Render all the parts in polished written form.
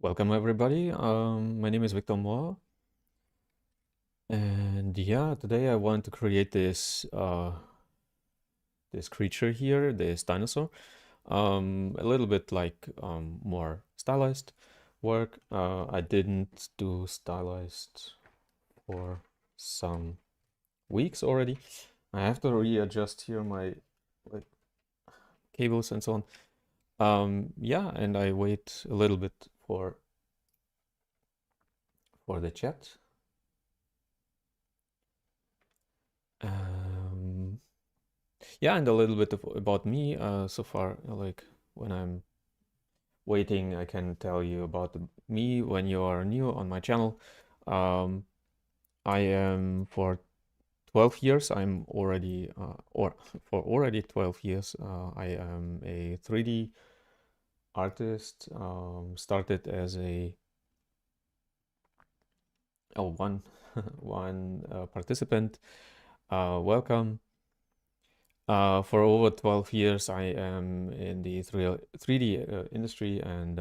Welcome everybody. My name is Victor Moore, and yeah, today I want to create this creature here, this dinosaur. A little bit like more stylized work. I didn't do stylized for some weeks already. I have to readjust here my like cables and so on. Yeah, and I wait a little bit for the chat. Um, Yeah, and a little bit about me so far. Like when I'm waiting, I can tell you about me when you are new on my channel. Um, I am for 12 years. I'm already, or for already 12 years, I am a 3D artist. Started as a one one participant. Welcome. For over 12 years, I am in the 3D industry and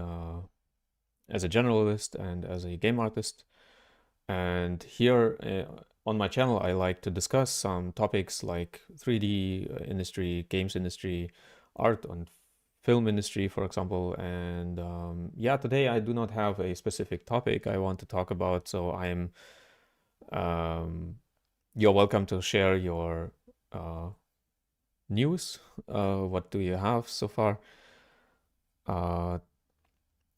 as a generalist and as a game artist. And here on my channel, I like to discuss some topics like 3D industry, games industry, art and film industry, for example. And yeah, today I do not have a specific topic I want to talk about, so um, you're welcome to share your news. What do you have so far? Uh,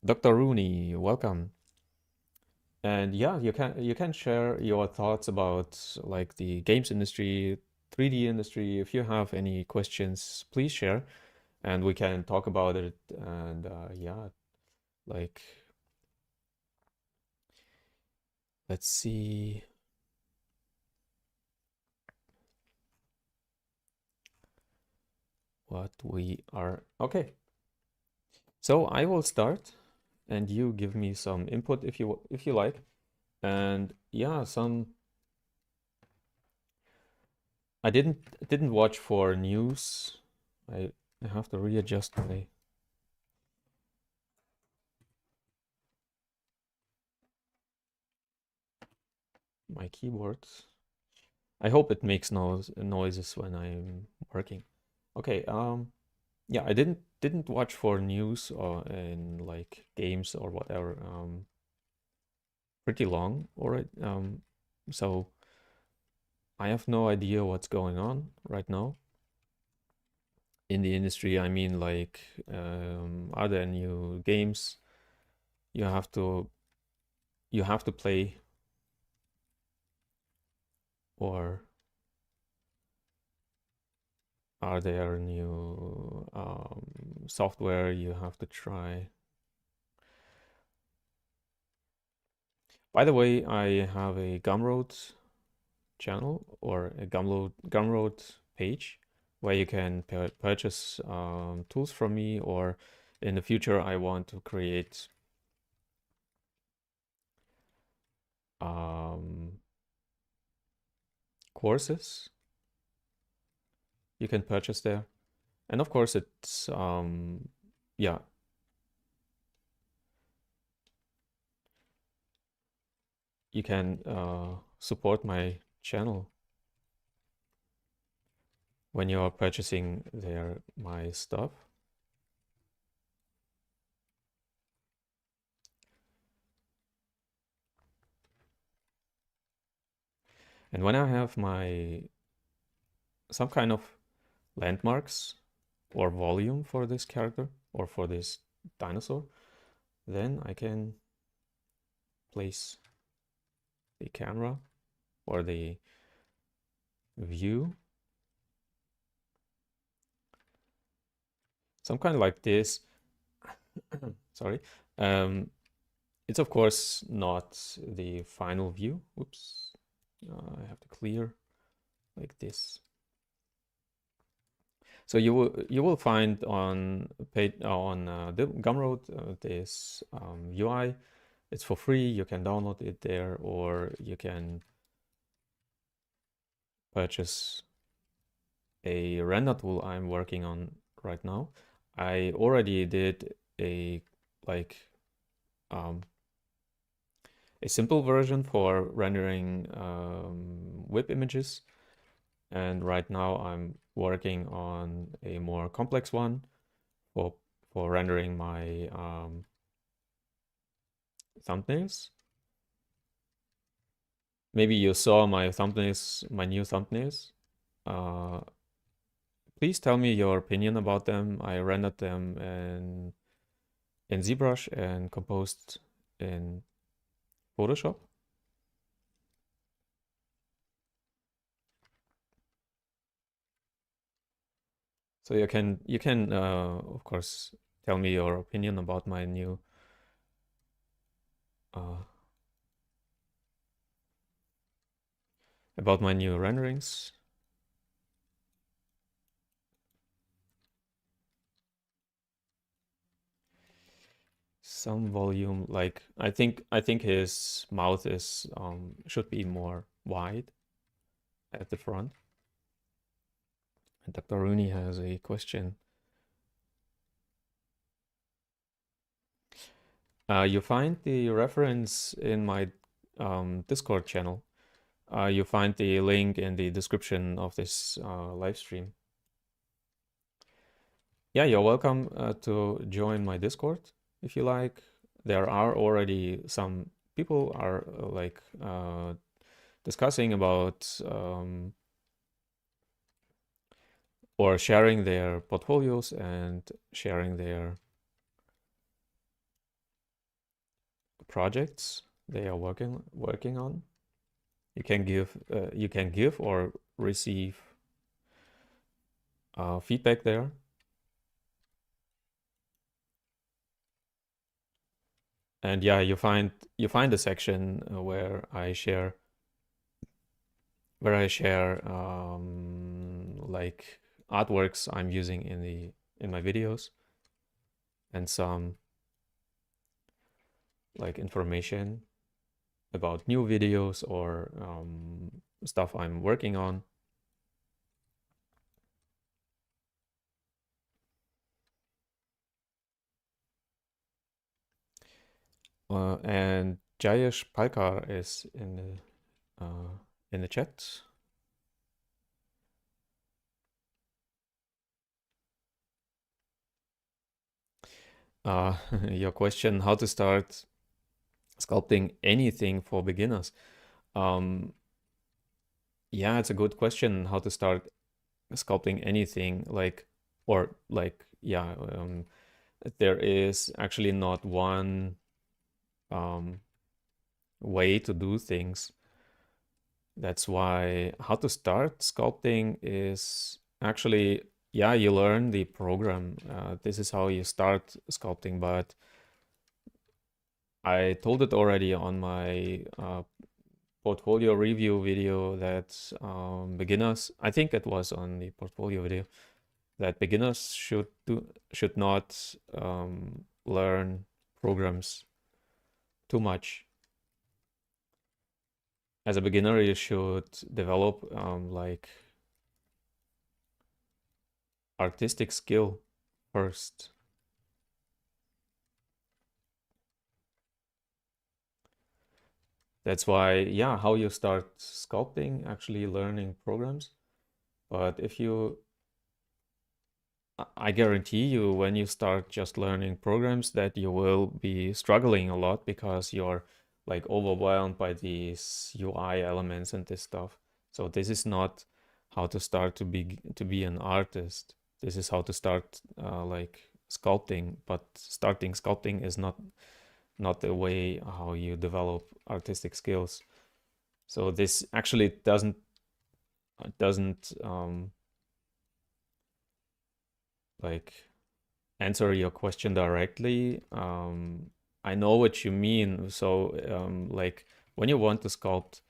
Dr. Rooney, welcome. And yeah, you can share your thoughts about like the games industry, 3D industry. If you have any questions, please share, and we can talk about it. And yeah, like let's see what we are. Okay, so I will start, and you give me some input if you like. And yeah, some I didn't watch for news. I I have to readjust my keyboard. I hope it makes noises when I'm working. Okay, yeah, I didn't watch for news or in like games or whatever. Pretty long already. So I have no idea what's going on right now in the industry. I mean, like, are there new games you have to you have to play, or are there new software you have to try? By the way, I have a Gumroad channel or a Gumroad page where you can purchase tools from me, or in the future, I want to create um, courses you can purchase there. And of course, it's, yeah, you can support my channel when you are purchasing my stuff. And when I have some kind of landmarks or volume for this character or for this dinosaur, then I can place the camera or the view, some kind of like this. Sorry. It's of course not the final view. Oops. I have to clear like this. So you will find on the Gumroad this UI. It's for free. You can download it there, or you can purchase a render tool I'm working on right now. I already did a like um, a simple version for rendering whip images, and right now I'm working on a more complex one for rendering my thumbnails. Maybe you saw my thumbnails, my new thumbnails. Uh, Please tell me your opinion about them. I rendered them in ZBrush and composed in Photoshop. So you can of course tell me your opinion about my new uh, renderings. Some volume, like I think his mouth is should be more wide at the front. And Dr. Rooney has a question. You find the reference in my Discord channel. You find the link in the description of this live stream. Yeah, you're welcome to join my Discord if you like. There are already some people are discussing about or sharing their portfolios and sharing their projects they are working on. You can give or receive feedback there. And yeah, you find a section where I share like artworks I'm using in my videos, and some like information about new videos or stuff I'm working on. And Jayesh Palkar is in the chat. Your question: how to start sculpting anything for beginners? Yeah, it's a good question. How to start sculpting anything, yeah. There is actually not one um, way to do things. That's why how to start sculpting is actually, yeah, you learn the program. This is how you start sculpting, but I told it already on my portfolio review video that beginners, I think it was on the portfolio video, that beginners should not learn programs too much. As a beginner, you should develop like artistic skill first. That's why, yeah, how you start sculpting, actually learning programs. But if you, I guarantee you, when you start just learning programs, that you will be struggling a lot because you're like overwhelmed by these UI elements and this stuff. So this is not how to start to be an artist. This is how to start like sculpting. But starting sculpting is not the way how you develop artistic skills. So this actually doesn't like answer your question directly. I know what you mean. So like when you want to sculpt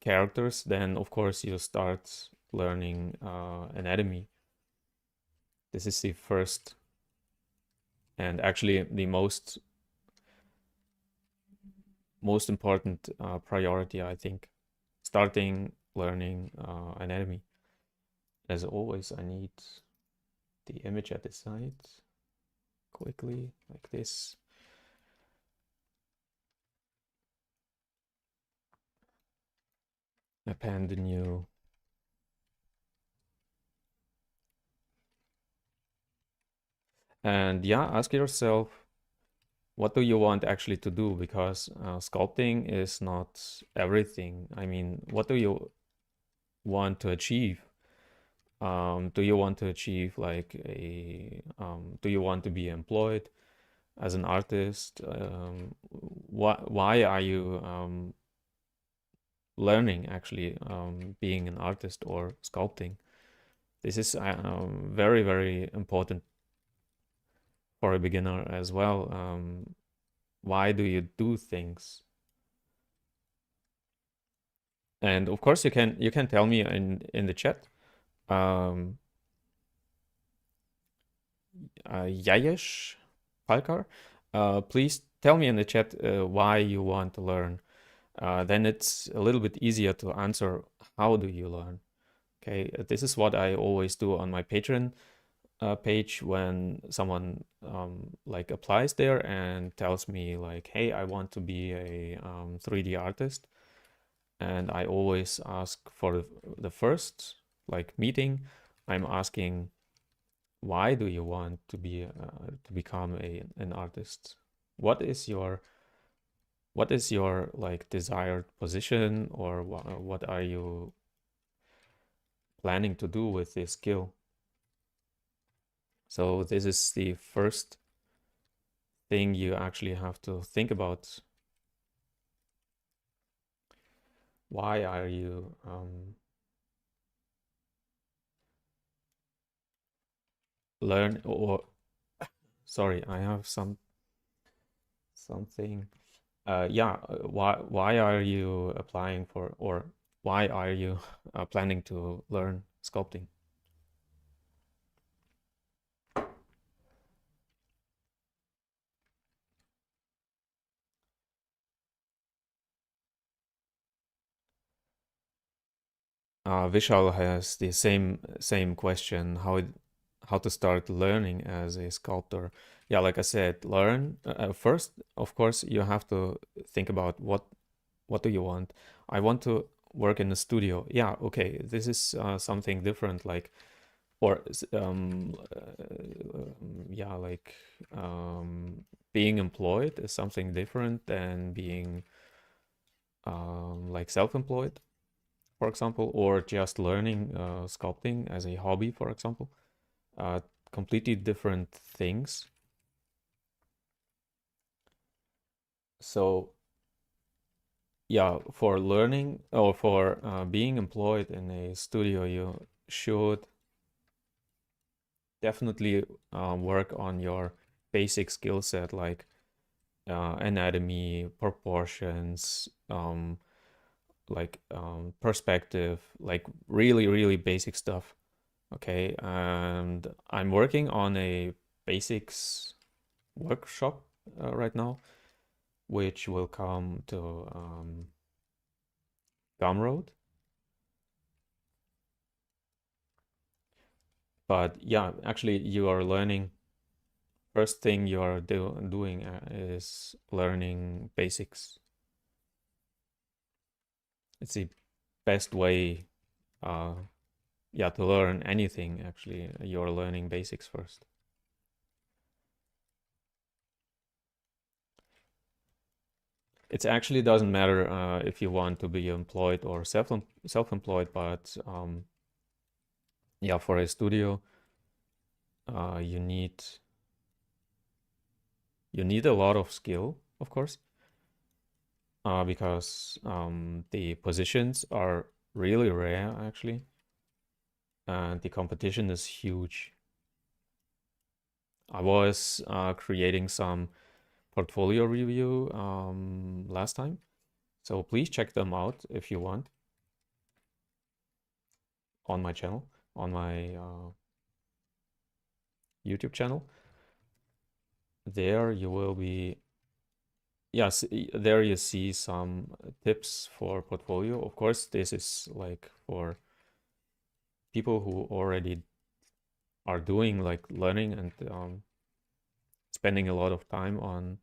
characters, then of course you start learning anatomy. This is the first and actually the most important priority, I think. Starting learning anatomy. As always, I need the image at the side quickly like this. append the new. And yeah, ask yourself, what do you want actually to do? Because sculpting is not everything. I mean, what do you want to achieve? Do you want to achieve like do you want to be employed as an artist? Why are you learning actually being an artist or sculpting? This is very, very important for a beginner as well. Why do you do things? And of course, you can tell me in the chat. Um, Yayesh Palkar, please tell me in the chat why you want to learn. Then it's a little bit easier to answer. How do you learn? Okay, this is what I always do on my Patreon page when someone like applies there and tells me like, hey, I want to be a 3D artist. And I always ask for the first like meeting, I'm asking, why do you want to be to become an artist? What is your like desired position, or what are you planning to do with this skill? So this is the first thing you actually have to think about. Why are you learn or sorry, I have something. Yeah, why are you applying for, or why are you planning to learn sculpting? Vishal has the same question, how to start learning as a sculptor. Yeah, like I said, learn first. Of course, you have to think about what do you want. I want to work in a studio. Yeah, okay, this is something different. Like, or yeah, like being employed is something different than being like self-employed, for example, or just learning sculpting as a hobby, for example. Uh, Completely different things. So yeah, for learning or for being employed in a studio, you should definitely work on your basic skill set, like anatomy, proportions, perspective, like really, really basic stuff. Okay, and I'm working on a basics workshop right now, which will come to Gumroad. But yeah, actually, you are learning. First thing you are doing is learning basics. It's the best way, uh, yeah, to learn anything. Actually, you're learning basics first. It actually doesn't matter if you want to be employed or self-employed, but yeah, for a studio, you need a lot of skill, of course, because the positions are really rare actually, and the competition is huge. I was creating some portfolio review last time, so please check them out if you want on my channel, on my YouTube channel. There you will be, yes, there you see some tips for portfolio. Of course, this is like for people who already are doing like learning and spending a lot of time on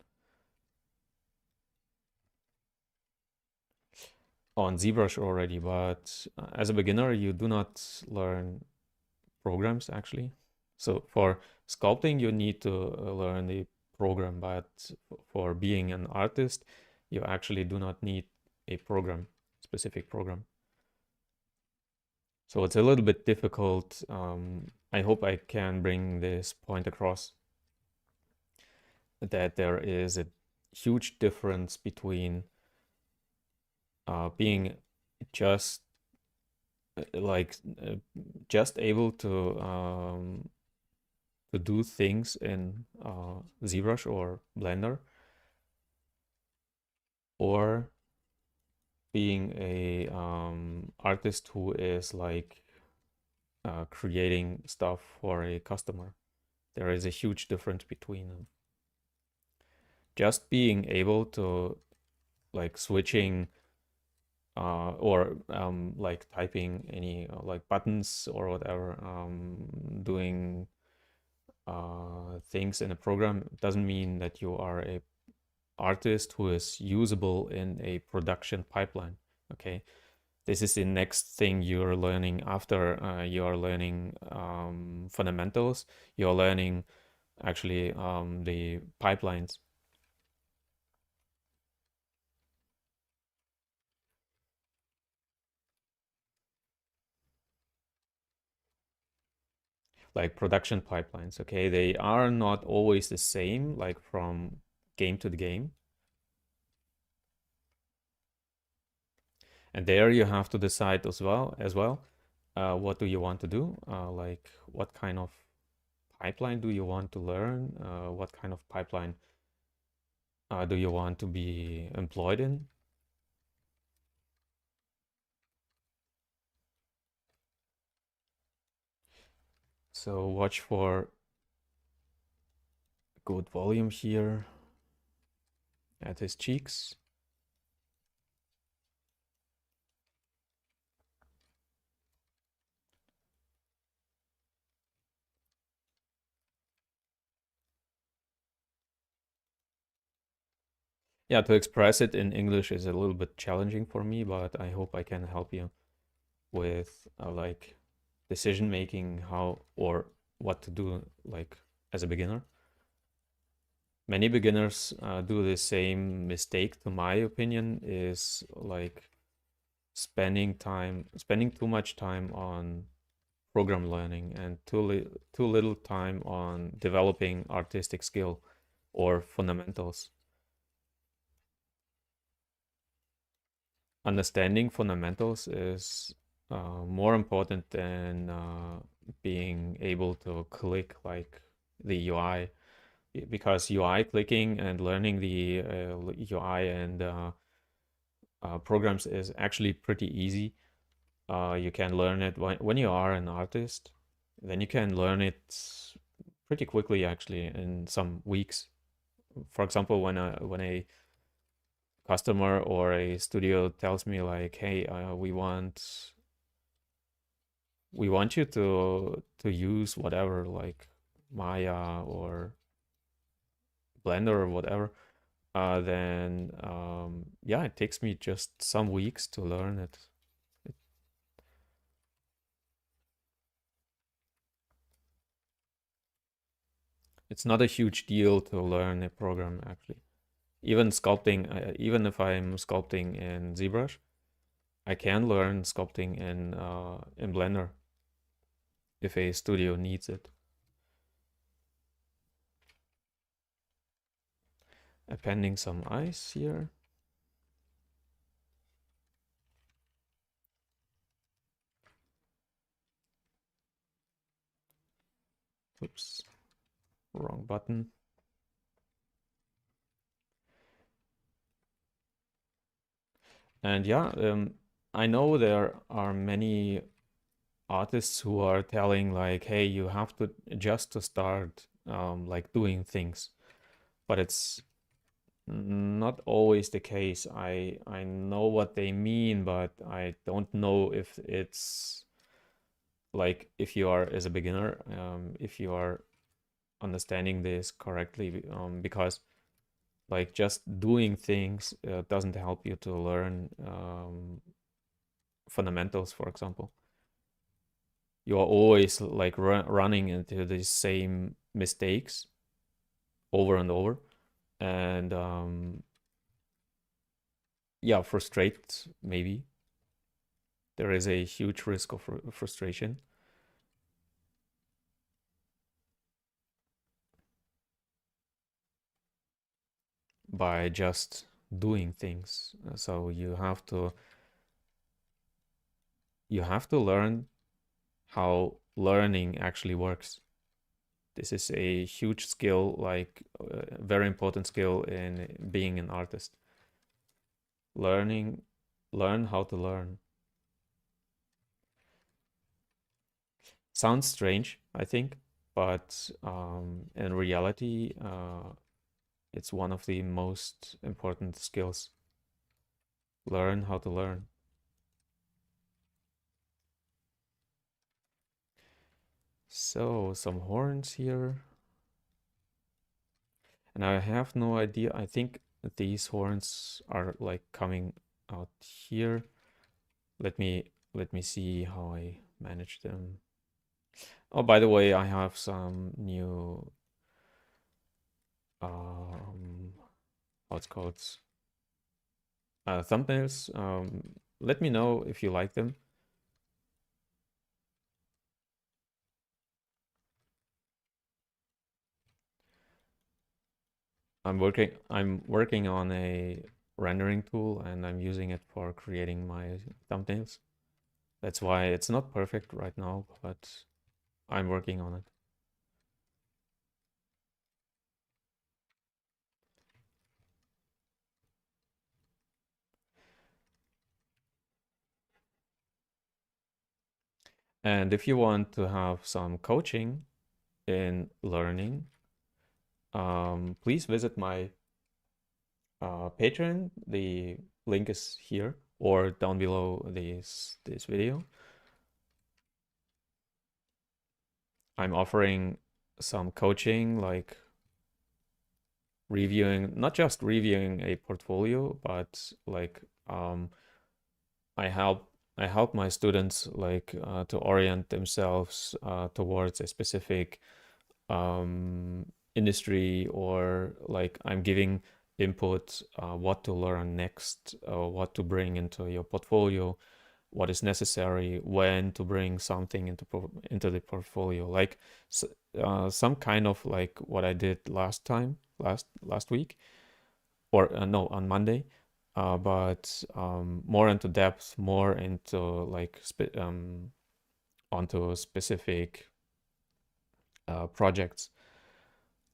on ZBrush already, but as a beginner, you do not learn programs actually. So for sculpting, you need to learn the program, but for being an artist, you actually do not need a program, specific program. So it's a little bit difficult. I hope I can bring this point across that there is a huge difference between being just like just able to do things in ZBrush or Blender, or being a artist who is like creating stuff for a customer. There is a huge difference between them. Just being able to like switching or like typing any like buttons or whatever, doing things in a program doesn't mean that you are a artist who is usable in a production pipeline. Okay, this is the next thing you're learning after you're learning fundamentals. You're learning actually the pipelines. Like production pipelines. Okay, they are not always the same, like from game to the game. And there you have to decide as well, what do you want to do? Like what kind of pipeline do you want to learn? What kind of pipeline do you want to be employed in? So watch for good volume here at his cheeks. Yeah, to express it in English is a little bit challenging for me, but I hope I can help you with like decision making, how or what to do like as a beginner. Many beginners do the same mistake, to my opinion, is like spending too much time on program learning and too little time on developing artistic skill or fundamentals. Understanding fundamentals is more important than being able to click like the UI, because UI clicking and learning the UI and programs is actually pretty easy. You can learn it when you are an artist, then you can learn it pretty quickly actually in some weeks. For example, when a customer or a studio tells me like, hey, we want you to use whatever like Maya or Blender or whatever, then yeah, it takes me just some weeks to learn it. It's not a huge deal to learn a program actually. Even sculpting, even if I'm sculpting in ZBrush, I can learn sculpting in Blender if a studio needs it. Appending some ice here. Oops, wrong button. And yeah, I know there are many artists who are telling like, hey, you have to just to start like doing things, but it's not always the case. I know what they mean, but I don't know if it's like if you are as a beginner, if you are understanding this correctly, because Like just doing things doesn't help you to learn fundamentals, for example. You are always like running into the same mistakes over and over, and yeah, frustrate maybe. There is a huge risk of frustration by just doing things. So you have to learn how learning actually works. This is a huge skill, like a very important skill in being an artist. Learning, learn how to learn. Sounds strange, I think, but in reality, it's one of the most important skills. Learn how to learn. So, some horns here. And I have no idea. I think these horns are like coming out here. Let me see how I manage them. Oh, by the way, I have some new how it's called thumbnails. Let me know if you like them. I'm working on a rendering tool and I'm using it for creating my thumbnails. That's why it's not perfect right now, but I'm working on it. And if you want to have some coaching in learning, please visit my Patreon. The link is here or down below this video. I'm offering some coaching, like reviewing, not just reviewing a portfolio, but like I help I help my students like to orient themselves towards a specific industry, or like I'm giving input what to learn next, what to bring into your portfolio, what is necessary, when to bring something into the portfolio, like some kind of like what I did last week, or no, on Monday, but more into depth, more into like onto specific projects.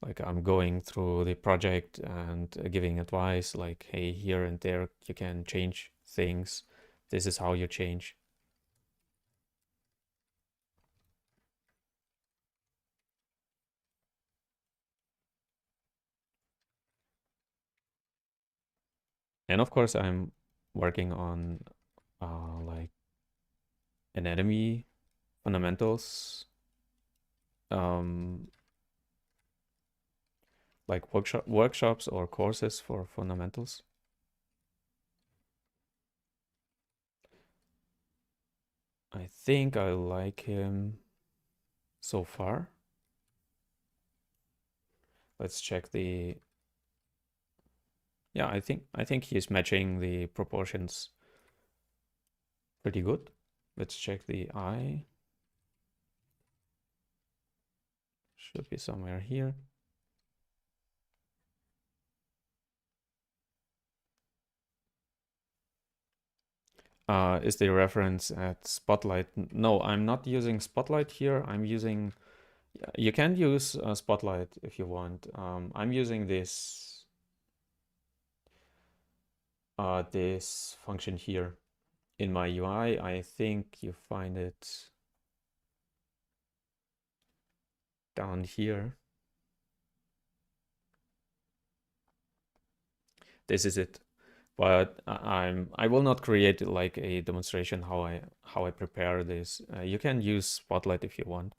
Like I'm going through the project and giving advice, like, hey, here and there you can change things. This is how you change. And of course, I'm working on like anatomy fundamentals, um, like workshops or courses for fundamentals. I think I like him so far. Let's check the. Yeah, I think he's matching the proportions pretty good. Let's check the eye. Should be somewhere here. Is the reference at Spotlight? No, I'm not using Spotlight here. I'm using. You can use Spotlight if you want. I'm using this function here in my UI. I think you find it down here. This is it. But I will not create like a demonstration how I prepare this. You can use Spotlight if you want.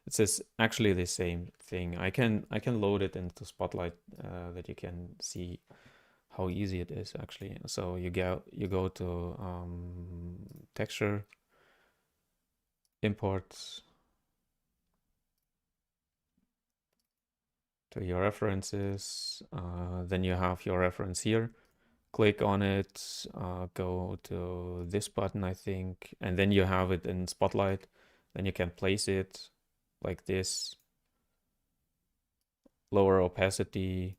It says actually the same thing. I can load it into Spotlight that you can see how easy it is actually. So you go to texture, imports, to your references. Then you have your reference here. Click on it, go to this button, I think, and then you have it in Spotlight. Then you can place it like this, lower opacity,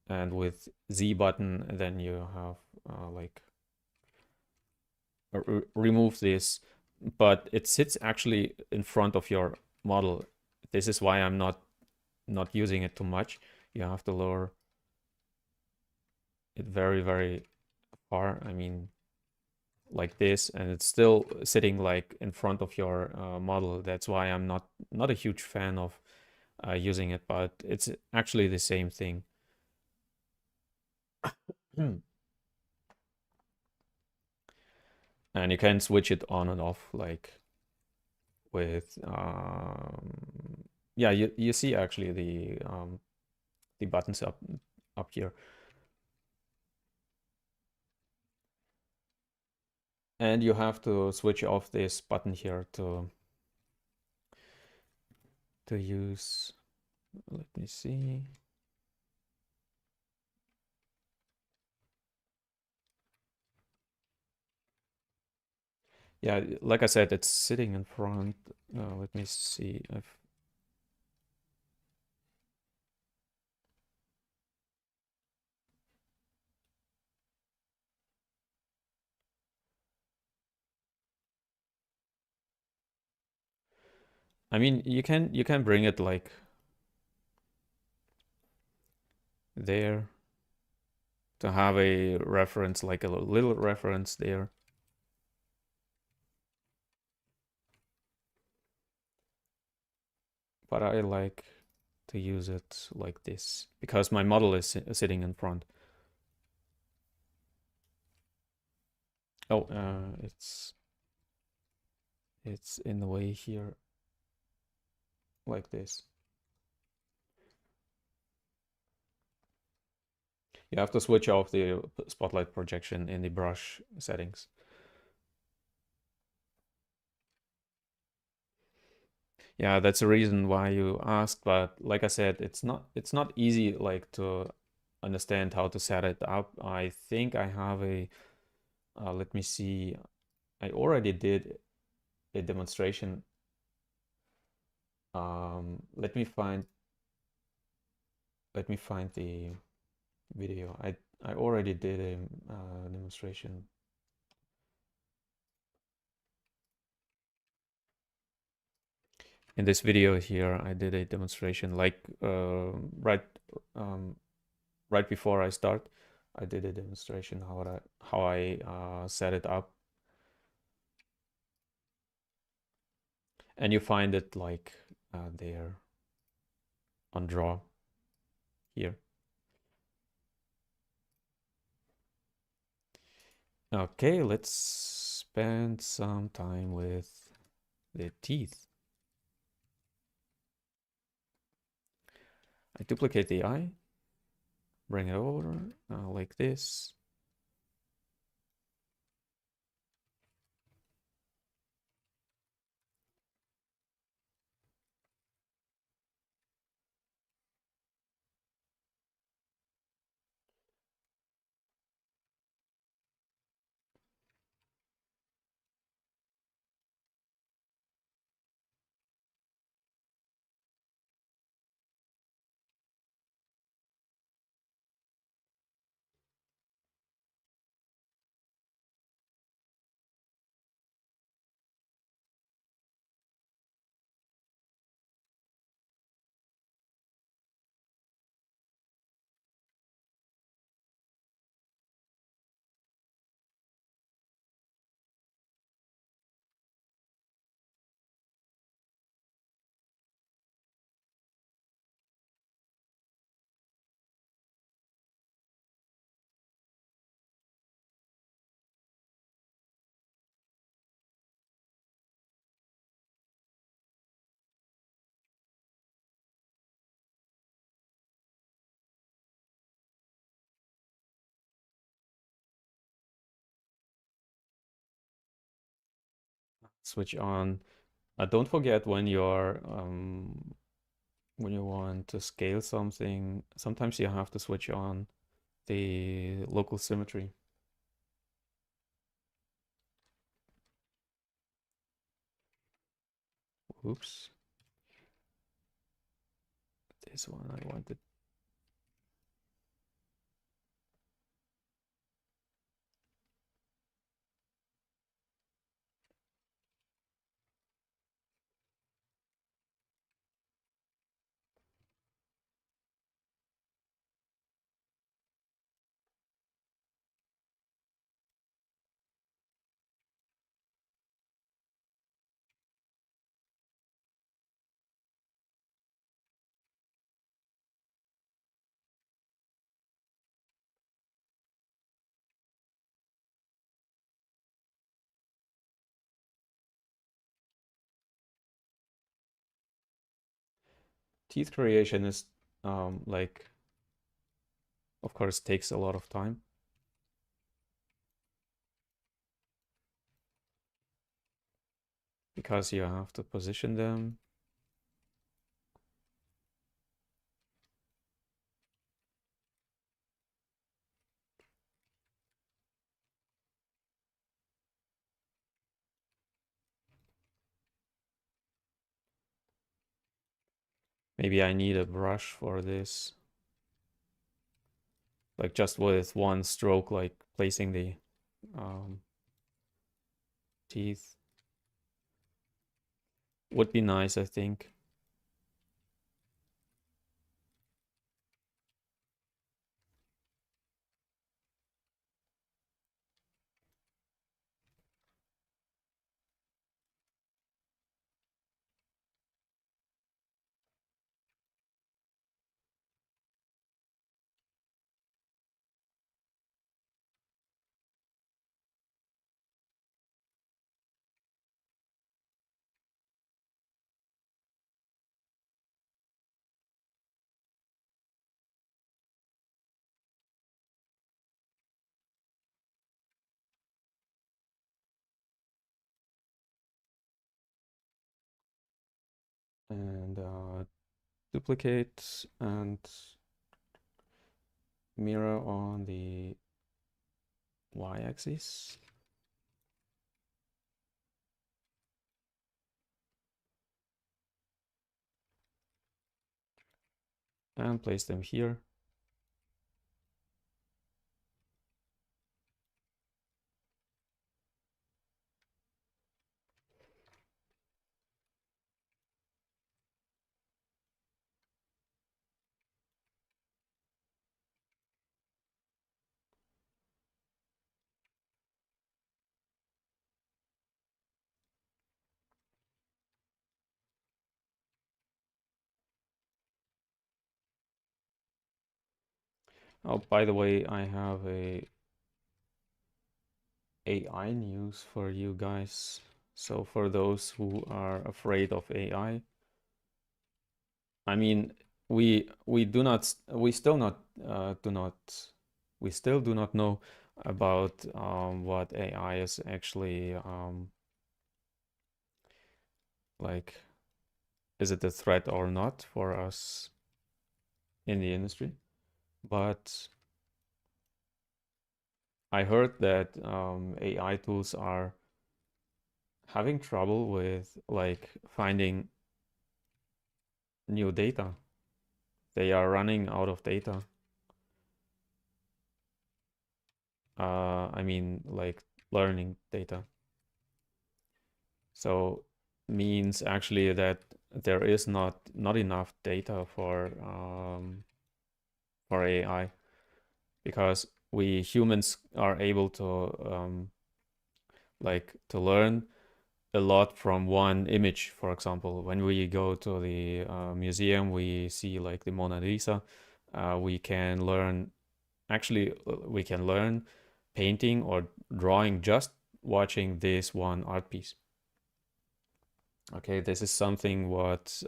and with Z button, then you have like remove this, but it sits actually in front of your model. This is why I'm not using it too much. You have to lower it very, very far. I mean, like this, and it's still sitting like in front of your model. That's why I'm not a huge fan of using it, but it's actually the same thing. And you can switch it on and off like with yeah, you see actually the buttons up here. And you have to switch off this button here to use, let me see. Yeah, like I said, it's sitting in front. Let me see if I mean, you can bring it like there to have a reference, like a little reference there. But I like to use it like this because my model is sitting in front. Oh, it's in the way here, like this. You have to switch off the spotlight projection in the brush settings. Yeah, that's the reason why you asked, but like I said, it's not easy like to understand how to set it up. I think I have a let me see. I already did a demonstration. Let me find the video. I already did a demonstration. In this video here, I did a demonstration like um, right before I start. I did a demonstration how I set it up, and you find it like there on draw here. Okay, let's spend some time with the teeth. I duplicate the eye, bring it over like this. switch on. Don't forget when you want to scale something, sometimes you have to switch on the local symmetry. Oops. This one I wanted. Teeth creation is like, of course, takes a lot of time because you have to position them. Maybe I need a brush for this, like just with one stroke, like placing the um, teeth would be nice, I think. And duplicate and mirror on the y-axis. And place them here. Oh, by the way, I have a AI news for you guys. So for those who are afraid of AI, I mean, we do not we still not do not we still do not know about what AI is actually like. Is it a threat or not for us in the industry? But I heard that AI tools are having trouble with like finding new data. They are running out of data. I mean, like learning data. So means actually that there is not enough data for AI because we humans are able to like to learn a lot from one image. For example, when we go to the museum, we see like the Mona Lisa. We can learn actually we can learn painting or drawing just watching this one art piece. Okay, this is something what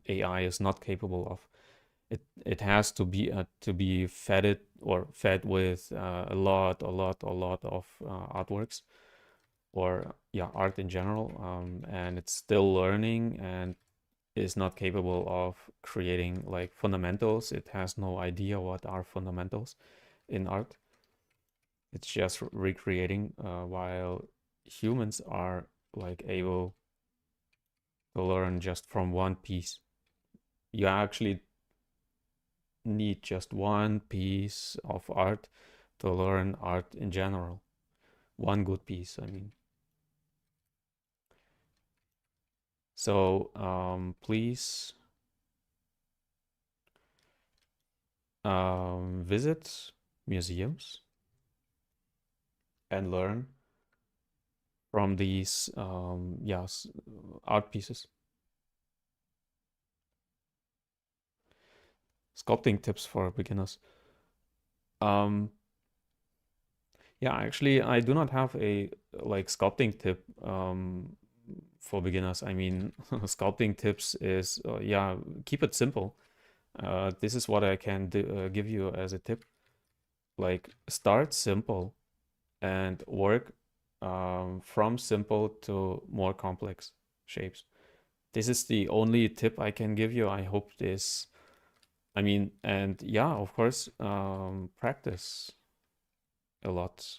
AI is not capable of. It has to be fed it or fed with a lot of artworks, or yeah, art in general, and it's still learning and is not capable of creating like fundamentals. It has no idea what are fundamentals in art. It's just recreating, while humans are like able to learn just from one piece. You actually need just one piece of art to learn art in general. One good piece, I mean. So please visit museums and learn from these yes, art pieces. Sculpting tips for beginners. Um, yeah, actually, I do not have a like sculpting tip for beginners. I mean, sculpting tips is yeah, keep it simple. This is what I can give you as a tip. Like, start simple and work from simple to more complex shapes. This is the only tip I can give you. I hope this, I mean, and yeah, of course, practice a lot.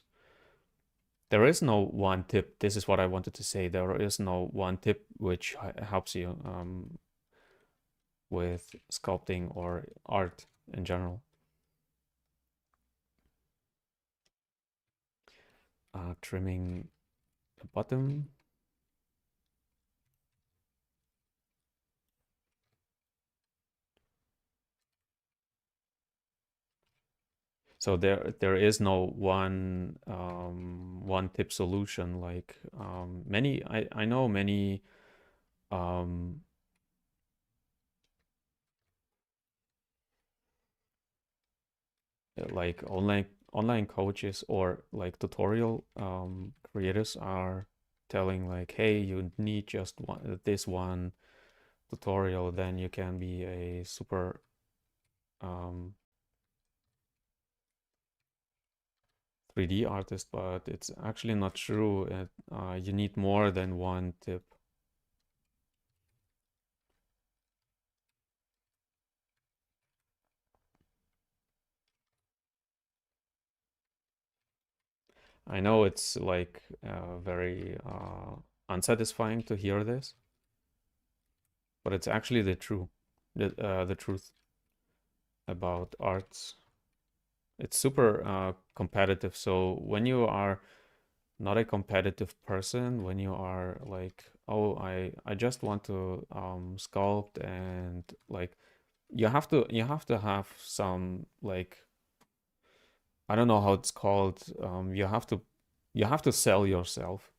There is no one tip. This is what I wanted to say. There is no one tip which helps you with sculpting or art in general. Trimming the bottom. So there is no one tip solution. Like many, I know many um, like online coaches or like tutorial creators are telling like, hey, you need just this one tutorial, then you can be a super um, 3D artist, but it's actually not true. You need more than one tip. I know it's like very unsatisfying to hear this, but it's actually the truth about arts. It's super competitive. So when you are not a competitive person, when you are like, oh, I just want to sculpt, and like you have to have some like, I don't know how it's called. You have to sell yourself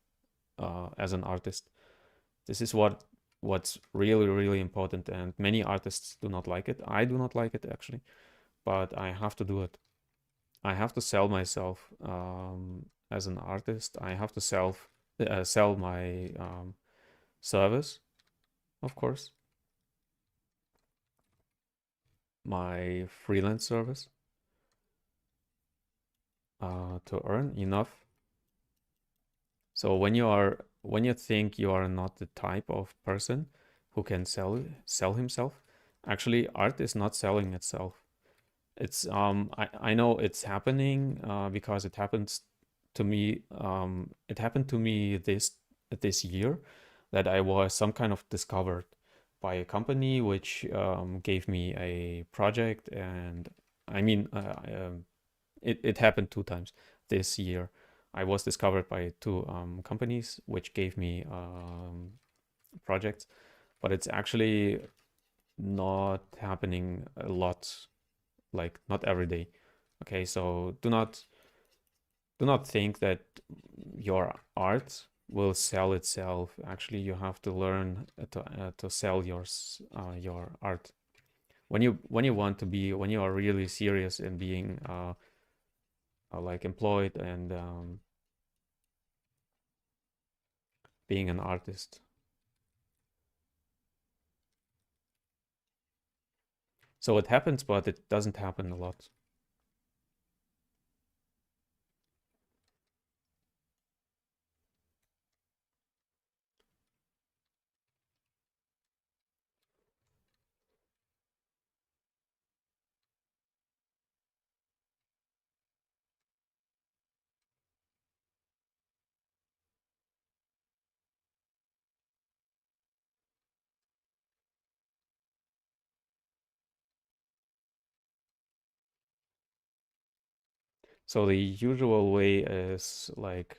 as an artist. This is what's really really important, and many artists do not like it. I do not like it actually, but I have to do it. I have to sell myself as an artist. I have to sell my service, of course, my freelance service, to earn enough. So when you think you are not the type of person who can sell himself, actually art is not selling itself. It's I know it's happening because it happens to me. It happened to me this year that I was some kind of discovered by a company which gave me a project, and I mean it happened two times this year. I was discovered by two companies which gave me projects, but it's actually not happening a lot, like not every day. Okay, so do not think that your art will sell itself. Actually, you have to learn to sell your art. When you want to be, when you are really serious in being like employed and being an artist. So it happens, but it doesn't happen a lot. So the usual way is like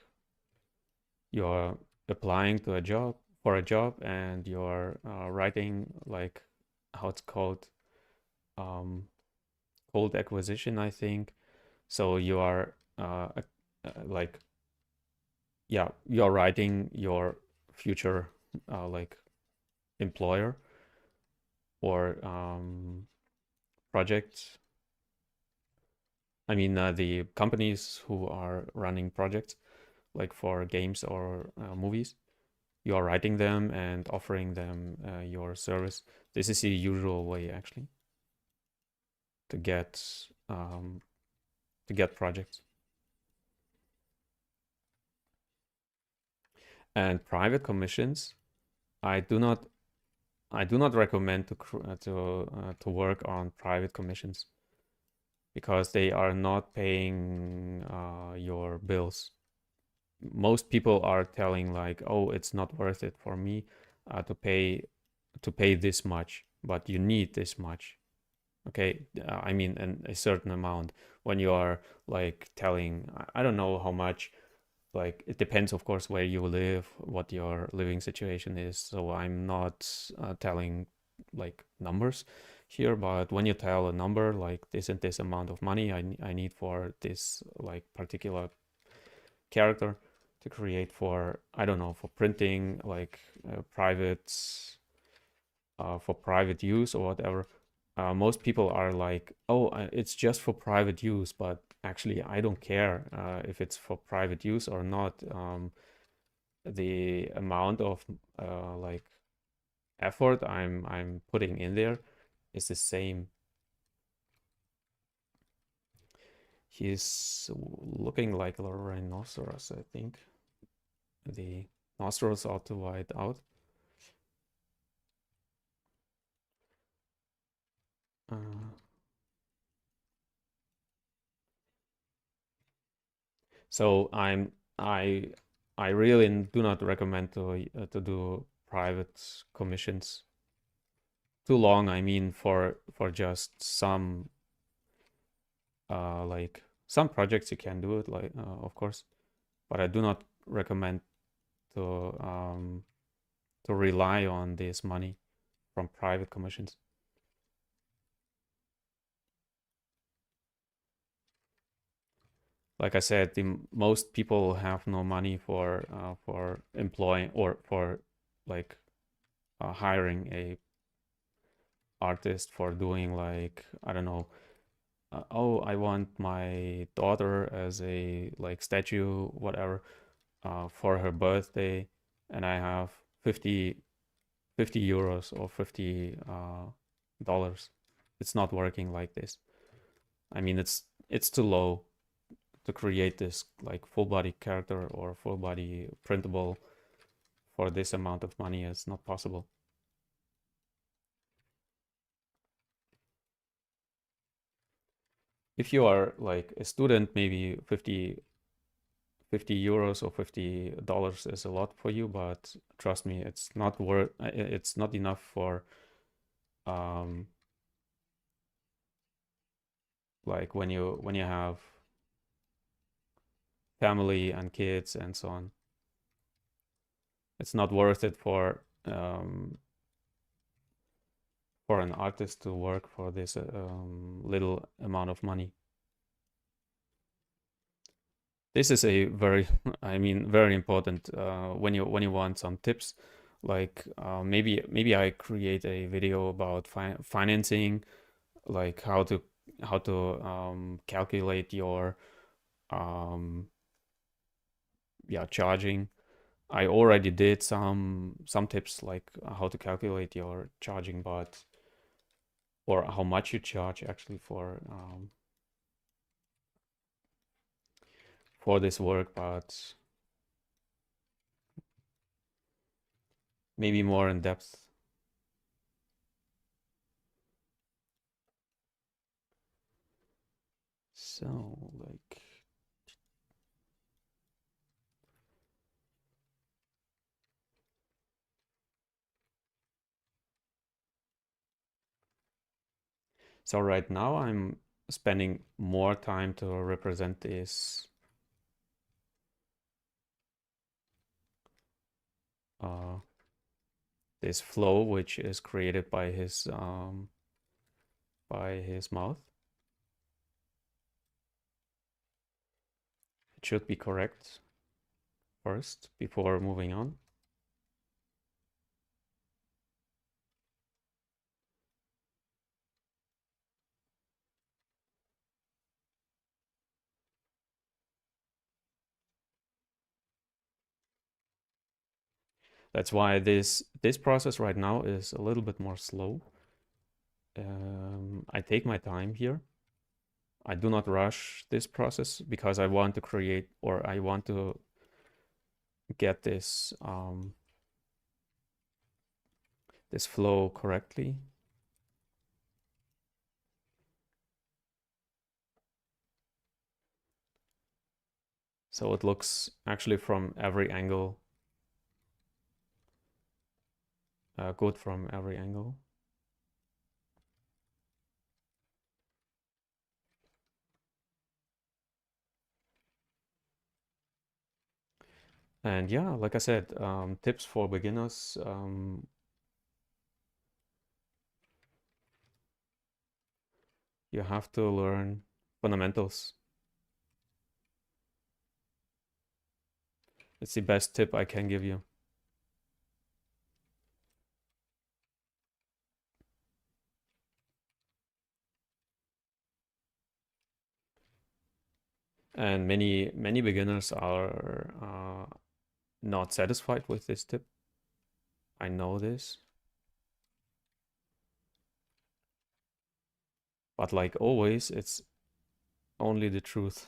you're applying to a job for a job and you're writing like how it's called, um, cold acquisition, I think. So you are like, yeah, you're writing your future like employer or project. I mean, the companies who are running projects like for games or movies, you are writing them and offering them your service. This is the usual way actually to get um, to get projects. And private commissions, I do not I do not recommend to work on private commissions because they are not paying your bills. Most people are telling like, oh, it's not worth it for me to pay this much, but you need this much. Okay, I mean, a certain amount. When you are like telling, I don't know how much, like it depends, of course, where you live, what your living situation is. So I'm not telling like numbers here, but when you tell a number like this and this amount of money I need for this like particular character to create for, I don't know, for printing, like private for private use or whatever. Most people are like, oh, it's just for private use, but actually I don't care if it's for private use or not. The amount of like effort I'm putting in there is the same. He's looking like a rhinoceros, I think. The nostrils are too wide out. Uh, so I I really do not recommend to do private commissions too long. I mean, for just some like some projects you can do it, like of course, but I do not recommend to to rely on this money from private commissions. Like I said, the most people have no money for employing or for like hiring a artist for doing like, I don't know, oh, I want my daughter as a like statue whatever for her birthday, and I have 50 euros or 50 dollars. It's not working like this. I mean, it's too low to create this like full body character or full body printable for this amount of money. It's not possible. If you are like a student, maybe 50 euros or $50 is a lot for you, but trust me, it's not enough for um like when you have family and kids and so on. It's not worth it for an artist to work for this little amount of money. This is a very, I mean, very important when you want some tips. Like maybe I create a video about financing, like how to calculate your um, yeah, charging. I already did some tips like how to calculate your charging, but or how much you charge actually for this work, but maybe more in depth. So like, so right now I'm spending more time to represent this flow, which is created by his mouth. It should be correct first before moving on. That's why this process right now is a little bit more slow. I take my time here. I do not rush this process because I want to create, or I want to get this this flow correctly. So it looks actually from every angle good from every angle. And yeah, like I said, tips for beginners. You have to learn fundamentals. It's the best tip I can give you. And many beginners are not satisfied with this tip. I know this. But like always, it's only the truth.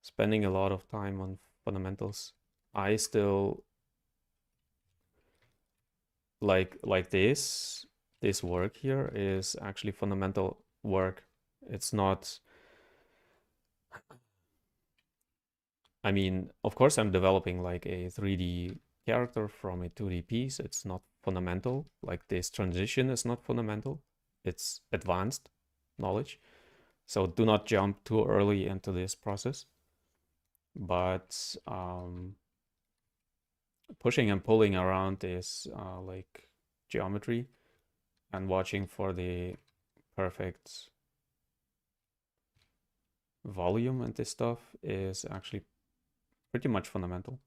Spending a lot of time on fundamentals. I still like this work here is actually fundamental work. It's not, I mean, of course I'm developing like a 3D character from a 2D piece. It's not fundamental. Like this transition is not fundamental. It's advanced knowledge. So do not jump too early into this process. But pushing and pulling around this like geometry and watching for the perfect volume and this stuff is actually pretty much fundamental.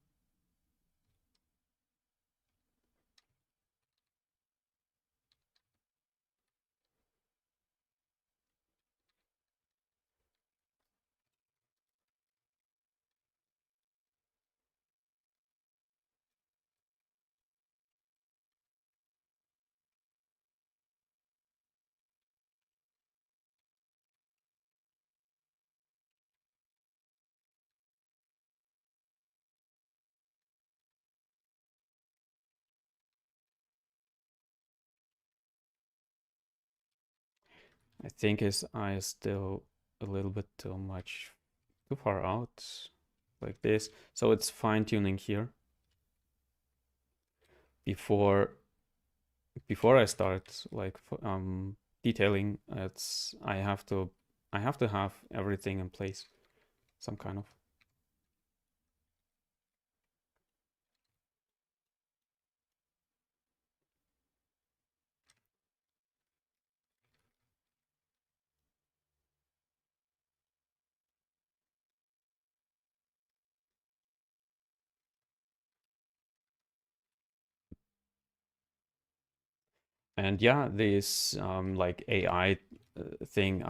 I think his eye is still a little bit too far out like this. So it's fine tuning here before I start like detailing. I have to have everything in place, some kind of. And yeah, this like AI thing,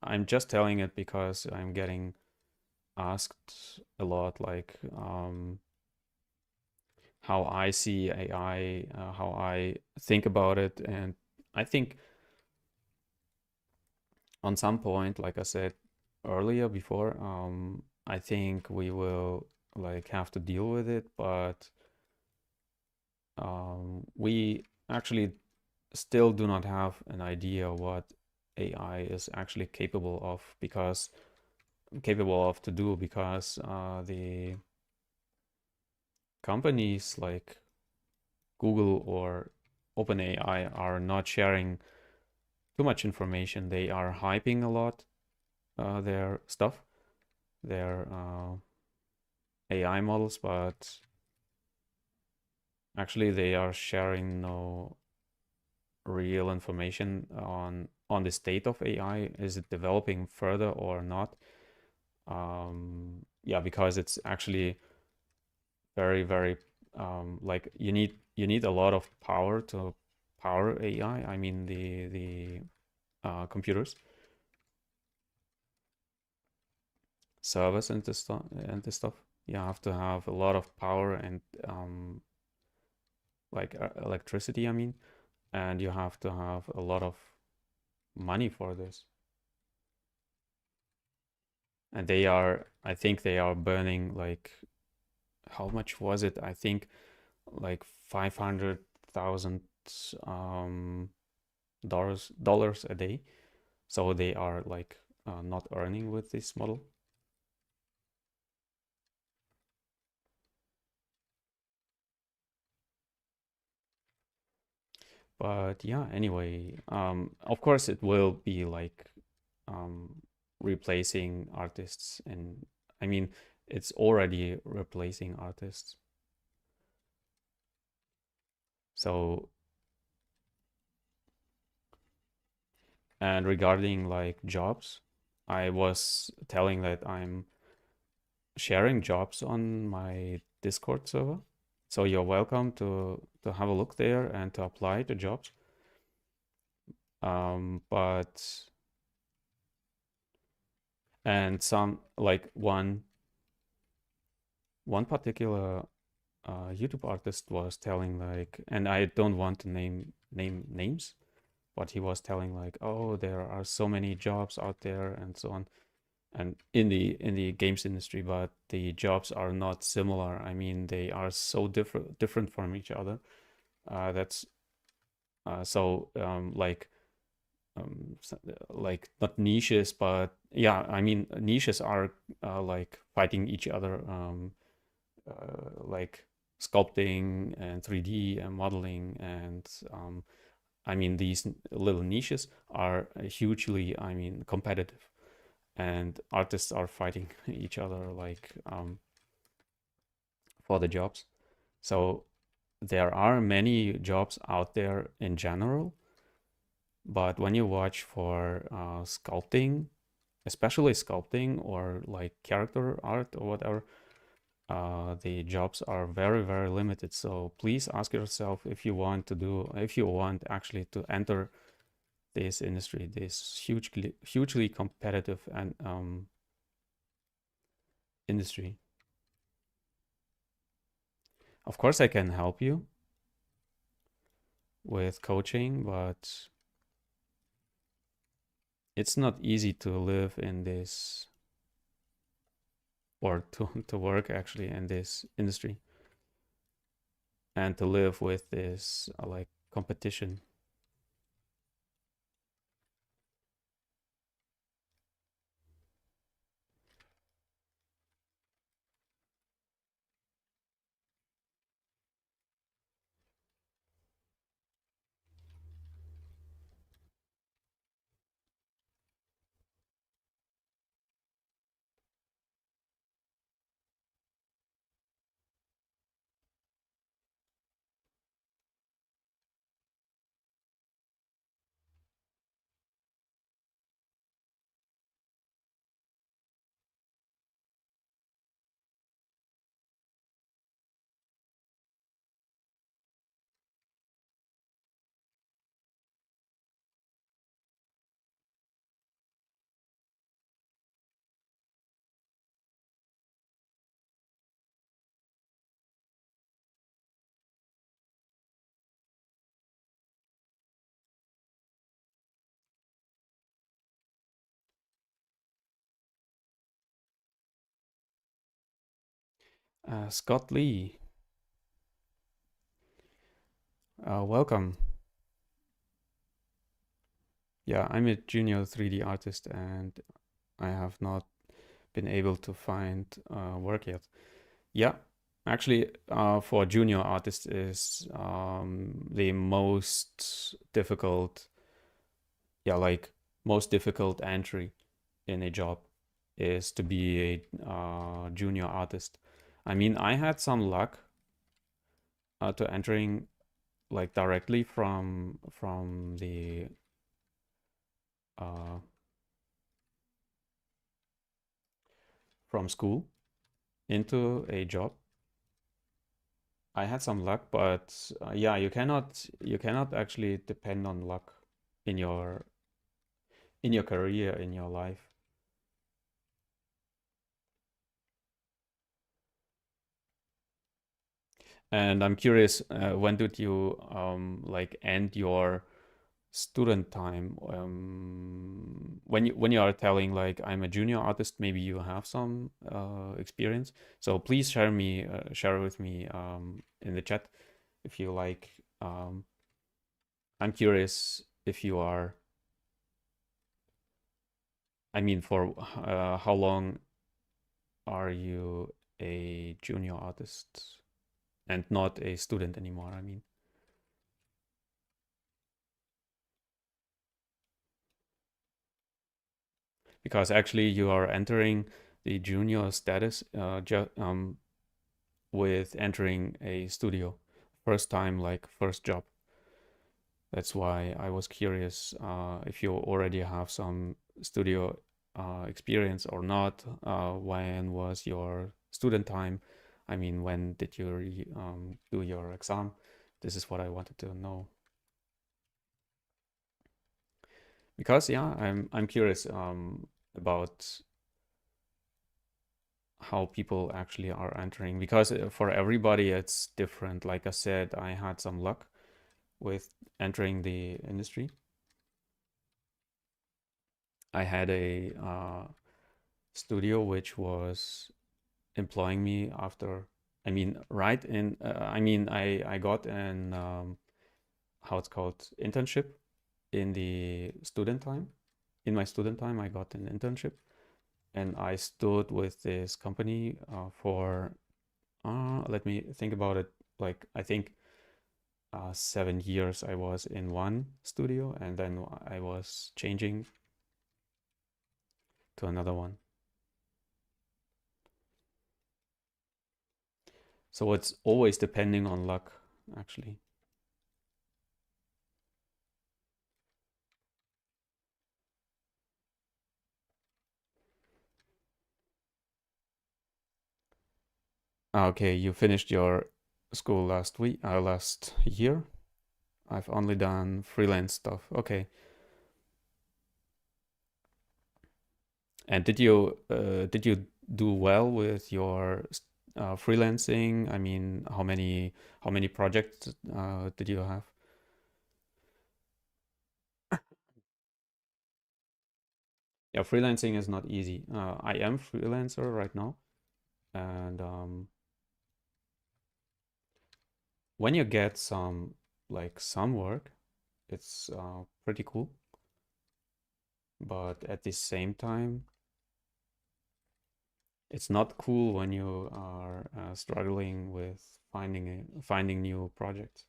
I'm just telling it because I'm getting asked a lot, like how I see AI, how I think about it, and I think on some point, like I said earlier before, I think we will like have to deal with it, but we actually still do not have an idea what AI is actually capable of to do because the companies like Google or OpenAI are not sharing too much information. They are hyping a lot their stuff, their AI models, but actually they are sharing no real information on the state of AI. Is it developing further or not? Yeah, because it's actually very, very like you need a lot of power to power AI. I mean the computers, servers, and this stuff. You have to have a lot of power and like electricity. I mean, and you have to have a lot of money for this. And I think they are burning like, how much was it? I think like 500,000 um, dollars a day. So they are like not earning with this model. But yeah, anyway, of course it will be like um, replacing artists, and I mean it's already replacing artists. So, and regarding like jobs, I was telling that I'm sharing jobs on my Discord server. So you're welcome to have a look there and to apply to jobs. But and some like one particular YouTube artist was telling like, and I don't want to name names, but he was telling like, oh, there are so many jobs out there and so on, and in the games industry, but the jobs are not similar. I mean, they are so different from each other. That's so like not niches, but yeah, I mean niches are like fighting each other, like sculpting and 3D and modeling, and I mean these little niches are hugely, I mean, competitive, and artists are fighting each other like for the jobs. So there are many jobs out there in general, but when you watch for sculpting, especially sculpting or like character art or whatever, the jobs are very, very limited. So please ask yourself if you want actually to enter this industry, this hugely competitive and industry. Of course, I can help you with coaching, but it's not easy to live in this, or to work actually in this industry, and to live with this like competition. Scott Lee, welcome. Yeah, I'm a junior 3D artist, and I have not been able to find work yet. Yeah, actually, for junior artists is the most difficult, yeah, like most difficult entry in a job is to be a junior artist. I mean, I had some luck to entering like directly from the uh, from school into a job. I had some luck, but yeah, you cannot actually depend on luck in your career, in your life. And I'm curious, when did you like end your student time? When you are telling like I'm a junior artist, maybe you have some experience. So please share with me in the chat if you like. Um, I'm curious if you are. I mean, for how long are you a junior artist and not a student anymore? I mean. Because actually you are entering the junior status with entering a studio first time, like first job. That's why I was curious if you already have some studio experience or not. When was your student time? I mean, when did you do your exam? This is what I wanted to know. Because yeah, I'm curious about how people actually are entering, because for everybody it's different. Like I said, I had some luck with entering the industry. I had a studio which was employing me after, I mean, right in I mean, I got an how it's called, internship in the student time. In my student time I got an internship, and I stood with this company for let me think about it. Like, I think 7 years I was in one studio, and then I was changing to another one. So it's always depending on luck, actually. Okay, you finished your school last year. I've only done freelance stuff. Okay. And did you do well with your freelancing? I mean, how many projects did you have? Yeah, freelancing is not easy. I am freelancer right now, and when you get some work, it's pretty cool. But at the same time, it's not cool when you are struggling with finding new projects.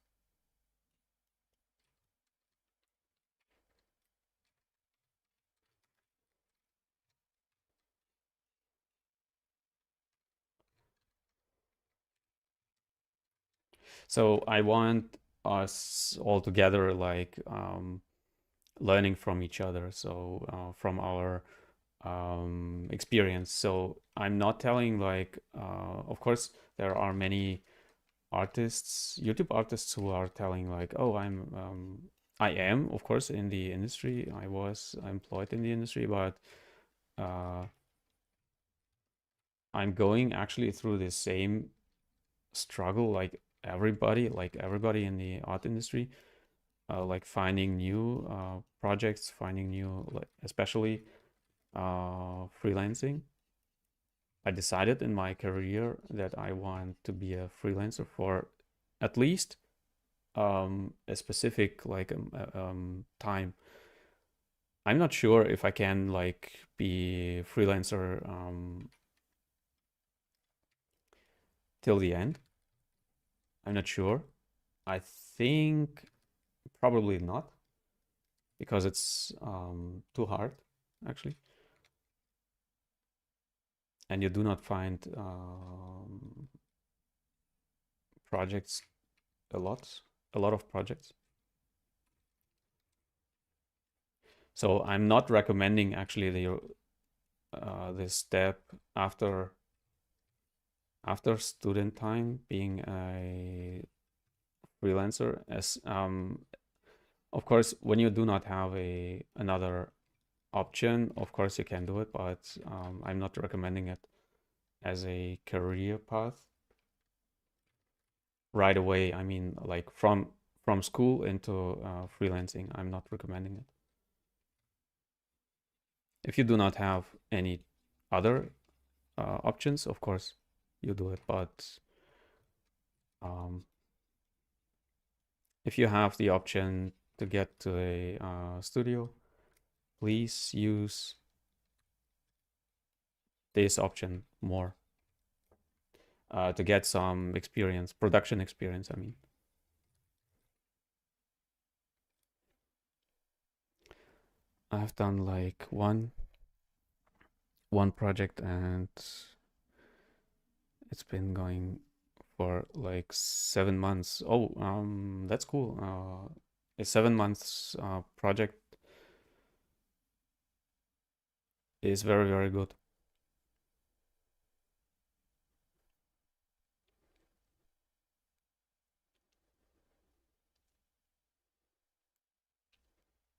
So I want us all together, like learning from each other. So from our experience. So I'm not telling like, of course, there are many artists, YouTube artists, who are telling like, oh, I am, of course, in the industry. I was employed in the industry, but uh, I'm going actually through the same struggle like everybody in the art industry, like finding new projects, finding new, like especially freelancing. I decided in my career that I want to be a freelancer for at least a specific like time. I'm not sure if I can like be freelancer till the end. I'm not sure. I think probably not, because it's too hard actually, and you do not find projects a lot of projects. So I'm not recommending actually this step after student time, being a freelancer, as of course when you do not have another option, of course you can do it, but I'm not recommending it as a career path right away. I mean, like from school into freelancing, I'm not recommending it. If you do not have any other options, of course you do it, but um, if you have the option to get to a studio, please use this option more to get some experience, production experience, I mean. I've done like one project, and it's been going for like 7 months. Oh, that's cool. A 7 months project is very, very good.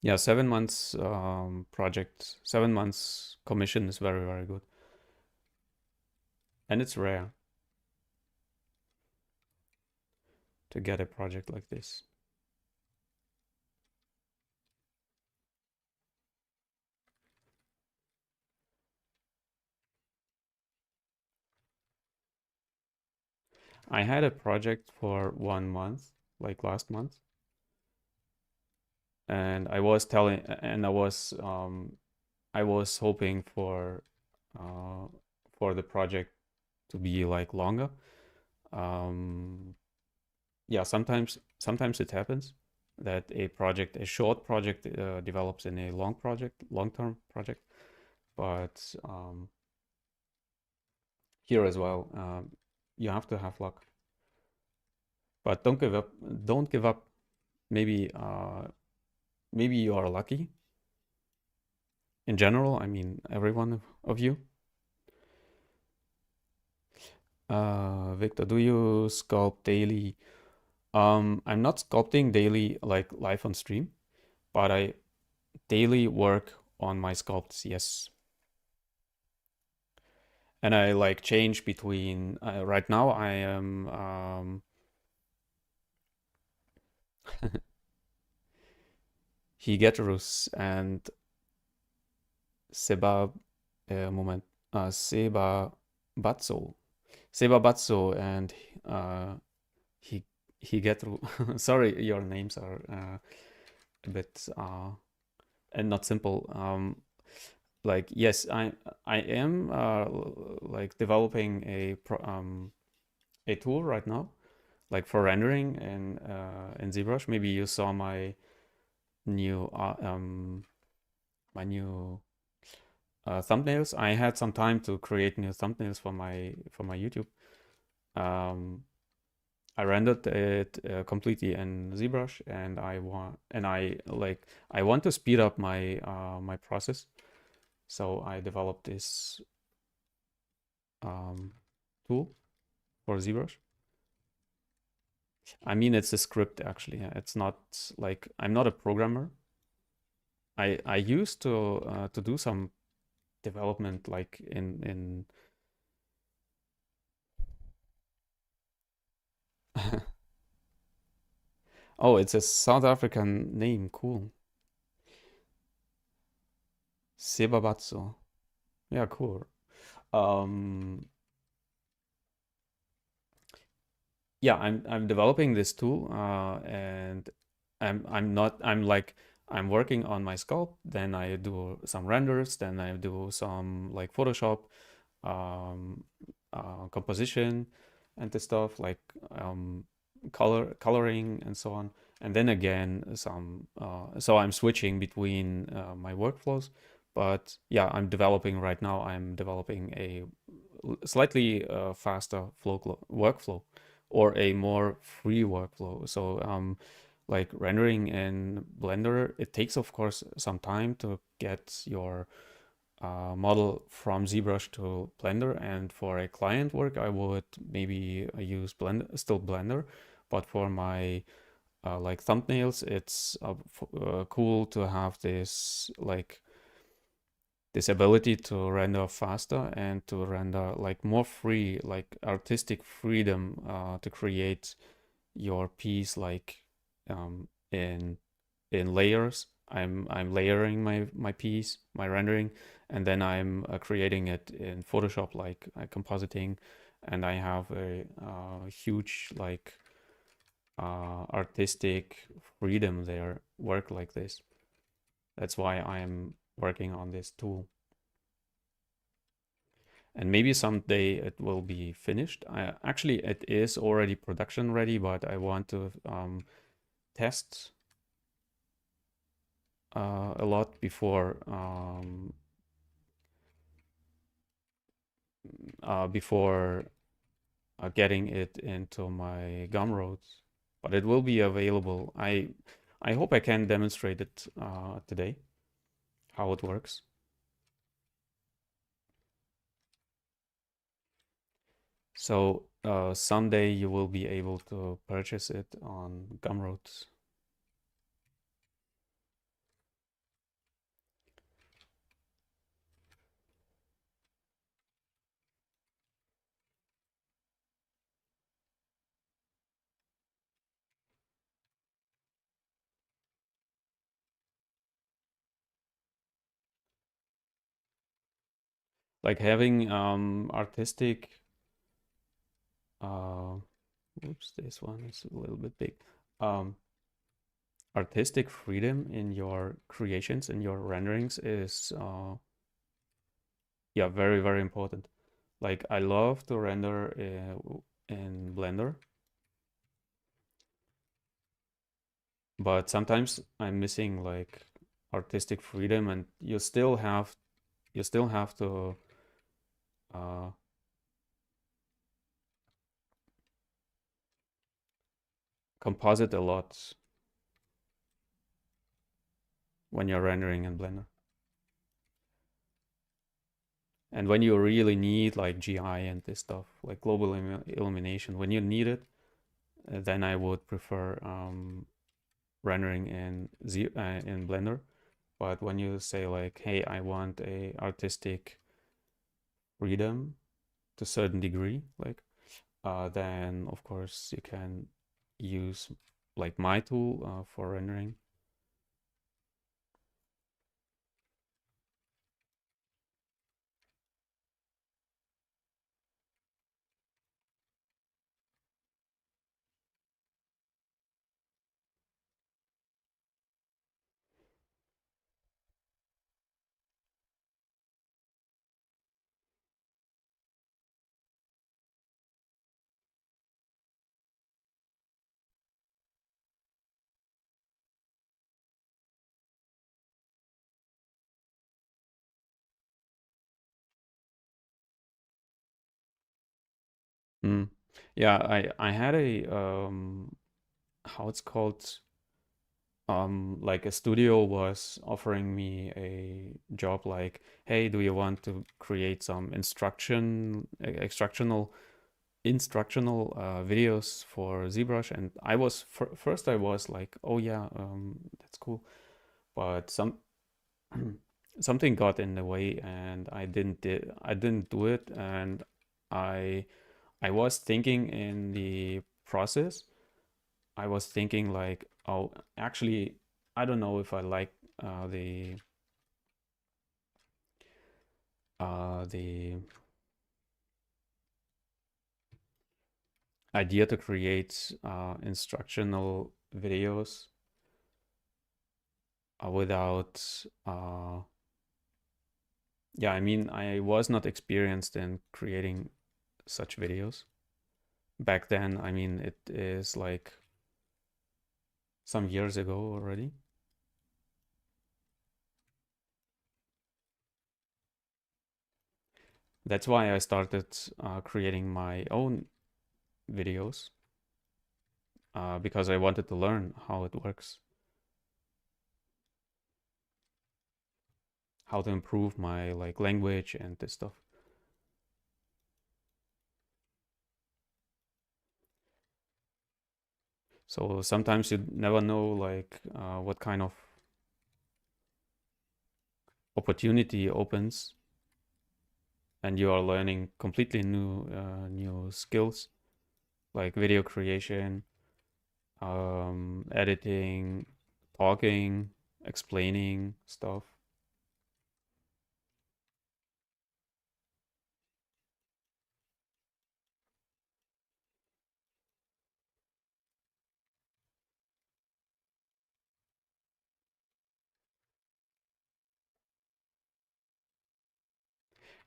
Yeah, 7 months project, 7 months commission is very, very good. And it's rare to get a project like this. I had a project for 1 month, like last month, and I was hoping uh, for the project to be like longer. Um, yeah, sometimes it happens that a short project develops in a long-term project, but here as well, you have to have luck. But don't give up. Don't give up. Maybe maybe you are lucky. In general, I mean, every one of you. Victor, do you sculpt daily? I'm not sculpting daily, like live on stream, but I daily work on my sculpts, yes. And I like change between, right now I am, Higeterus and Seba, moment, Seba Batso. Seba Batso and uh, Higetru. Sorry, your names are a bit and not simple. Like yes, I am like developing a tool right now, like for rendering in ZBrush. Maybe you saw new uh, um my new thumbnails. I had some time to create new thumbnails for my YouTube. I rendered it completely in ZBrush, and I want to speed up my process. So I developed this tool for ZBrush. I mean, it's a script actually. It's not like I'm not a programmer. I used to do some development like in Oh, it's a South African name. Cool. Sebabatso. Yeah, cool. Um, yeah, I'm developing this tool, and I'm working on my sculpt. Then I do some renders. Then I do some like Photoshop, um, composition, and the stuff like coloring and so on. And then again, so I'm switching between my workflows. But yeah, I'm developing right now. I'm developing a slightly faster workflow or a more free workflow. So like rendering in Blender, it takes, of course, some time to get your model from ZBrush to Blender. And for a client work, I would maybe use Blender. But for my like thumbnails, it's cool to have this ability to render faster and to render like more free, like artistic freedom to create your piece like in layers. I'm layering my piece, my rendering, and then I'm creating it in Photoshop, like compositing, and I have a huge like artistic freedom there. Work like this. That's why I'm working on this tool. And maybe someday it will be finished. Actually, it is already production ready, but I want to test a lot before getting it into my Gumroads. But it will be available. I hope I can demonstrate it today, how it works. So someday you will be able to purchase it on Gumroads. Like having artistic oops, this one is a little bit big. Um, artistic freedom in your creations and your renderings is yeah, very, very important. Like I love to render in Blender, but sometimes I'm missing like artistic freedom, and you still have to uh, composite a lot when you're rendering in Blender. And when you really need like GI and this stuff, like global illumination, when you need it, then I would prefer rendering in Blender. But when you say like, hey, I want a artistic freedom to a certain degree, like, then of course you can use like my tool for rendering. Mm. Yeah, I had a how it's called, like a studio was offering me a job like, hey, do you want to create some instructional videos for ZBrush? And I was first I was like, oh yeah, that's cool, but something got in the way and I didn't do it. And I I was thinking in the process, I was thinking like, oh, actually, I don't know if I like the idea to create instructional videos without yeah, I mean, I was not experienced in creating such videos. back then. I mean, it is like some years ago already. That's why I started creating my own videos because I wanted to learn how it works, how to improve my like language and this stuff. So sometimes you never know like what kind of opportunity opens, and you are learning completely new skills like video creation, editing, talking, explaining stuff.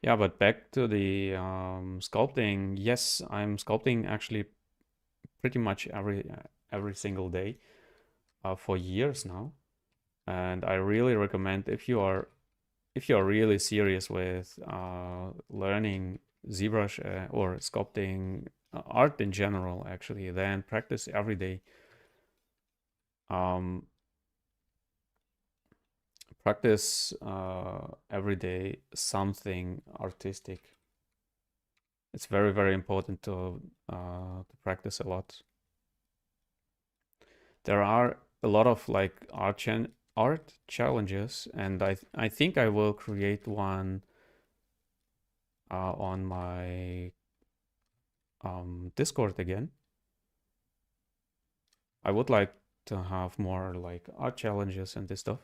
Yeah, but back to the sculpting. Yes, I'm sculpting actually pretty much every single day for years now, and I really recommend if you are really serious with learning ZBrush or sculpting art in general, actually, then practice every day. Um, Practice every day something artistic. It's very important to practice a lot. There are a lot of like art challenges, and I think I will create one on my Discord again. I would like to have more like art challenges and this stuff.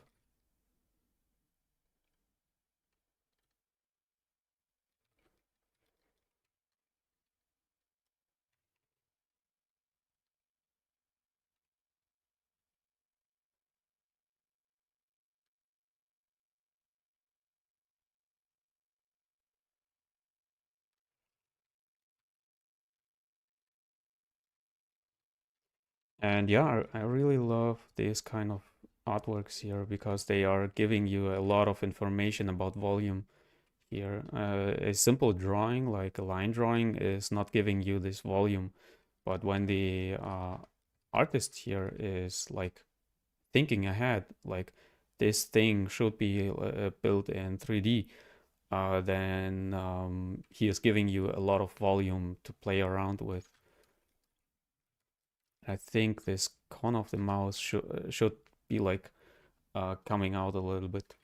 And yeah, I really love these kind of artworks here because they are giving you a lot of information about volume here. A simple drawing, like a line drawing, is not giving you this volume. But when the artist here is like thinking ahead, like this thing should be built in 3D, then he is giving you a lot of volume to play around with. I think this corner of the mouse should be like coming out a little bit.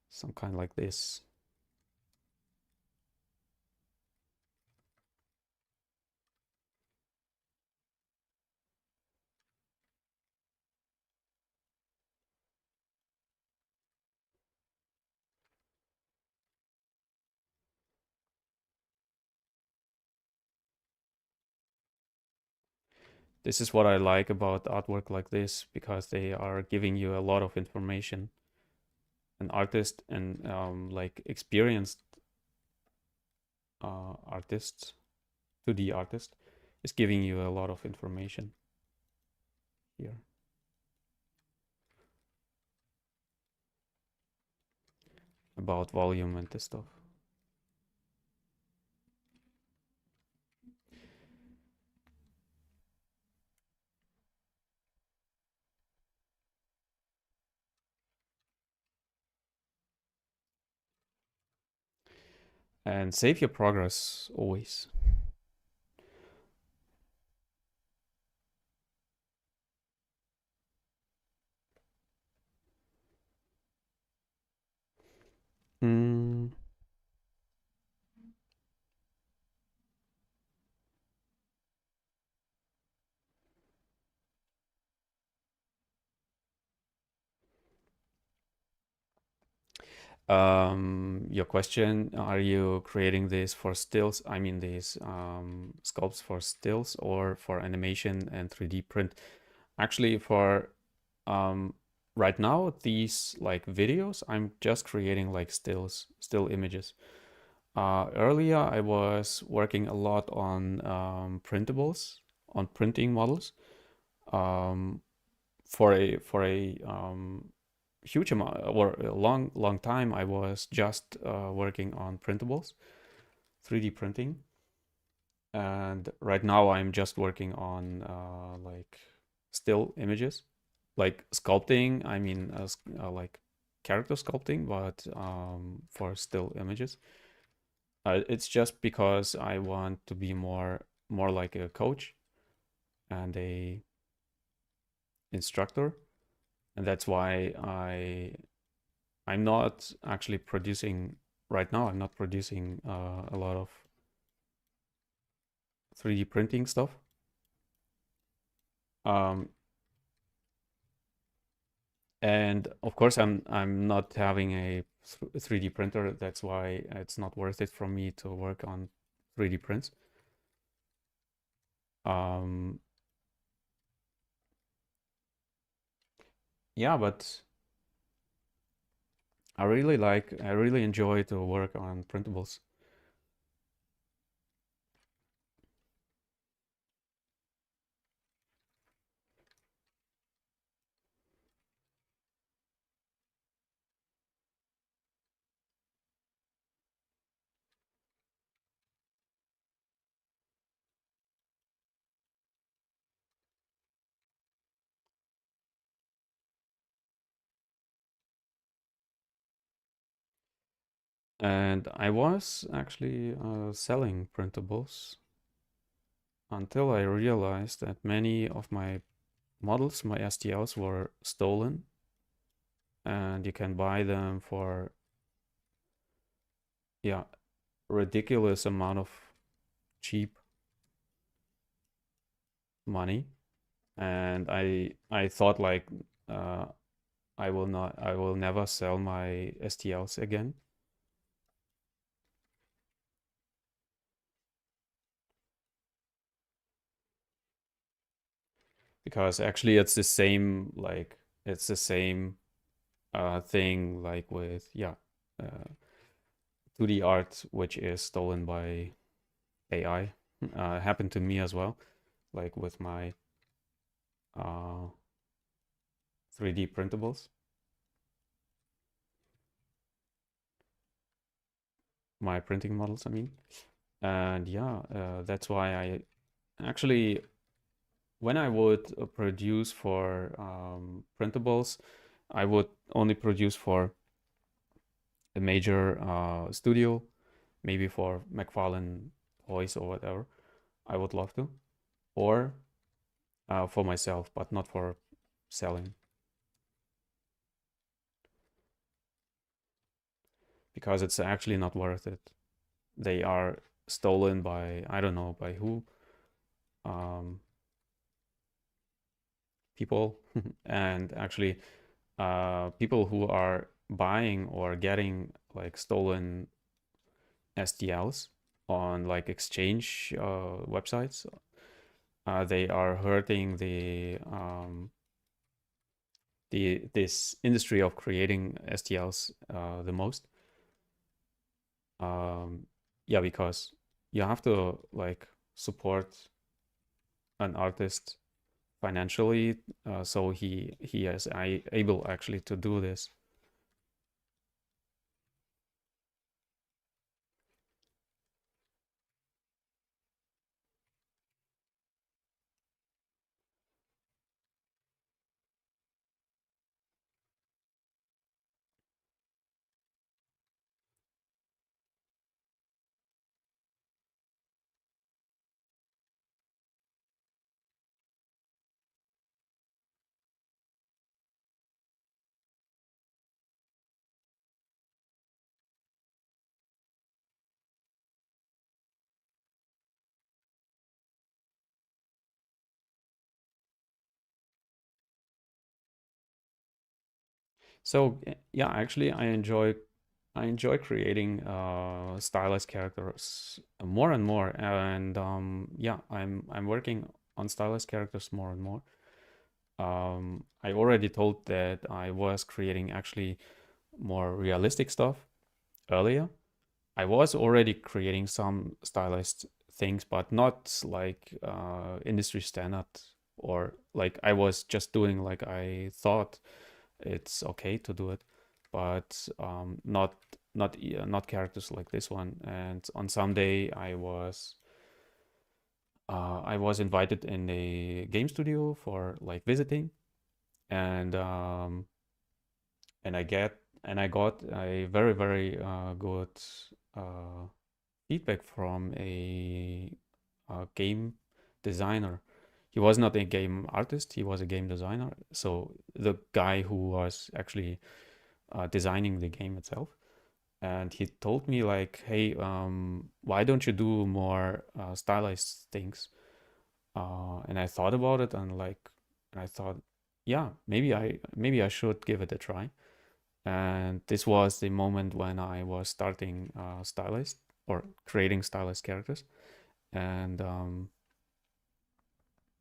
Some kind like this. This is what I like about artwork like this because they are giving you a lot of information. An artist and like experienced artists, 2D artist, is giving you a lot of information here about volume and this stuff. And save your progress always. Mm. Your question, are you creating this for stills? I mean, these sculpts for stills or for animation and 3D print? Actually, for um, right now, these like videos, I'm just creating like still images. Earlier, I was working a lot on printables, on printing models. Um, for a huge amount or a long time, I was just working on printables, 3D printing, and right now I'm just working on like still images, like sculpting. I mean, like character sculpting, but for still images. It's just because I want to be more like a coach and a instructor, and that's why I'm not actually producing right now. I'm not producing a lot of 3D printing stuff. Um, and of course, I'm not having a 3D printer. That's why it's not worth it for me to work on 3D prints. Um, yeah, but I really enjoy to work on printables. And I was actually selling printables until I realized that many of my models, my STLs, were stolen, and you can buy them for, yeah, ridiculous amount of cheap money. And I thought like uh, I will never sell my STLs again, because actually it's the same thing like with, yeah, 2D art which is stolen by AI. Happened to me as well, like with my uh, 3D printables, my printing models, I mean. And yeah, that's why I actually, when I would produce for printables, I would only produce for a major studio, maybe for McFarlane Toys or whatever. I would love to, or for myself, but not for selling, because it's actually not worth it. They are stolen by, I don't know by who, um, people, and actually people who are buying or getting like stolen STLs on like exchange websites. They are hurting the this industry of creating STLs the most. Um, yeah, because you have to like support an artist financially, so he is able actually to do this. So yeah, actually, I enjoy creating stylized characters more and more, and yeah, I'm working on stylized characters more and more. I already told that I was creating actually more realistic stuff earlier. I was already creating some stylized things, but not like industry standard, or like I was just doing like I thought it's okay to do it, but not characters like this one. And on some day I was invited in a game studio for like visiting, and and I got a very good uh, feedback from a game designer. He was not a game artist; he was a game designer. So the guy who was actually designing the game itself, and he told me like, "Hey, why don't you do more stylized things?" And I thought about it, and like, and I thought, yeah, maybe I should give it a try. And this was the moment when I was starting stylized or creating stylized characters. And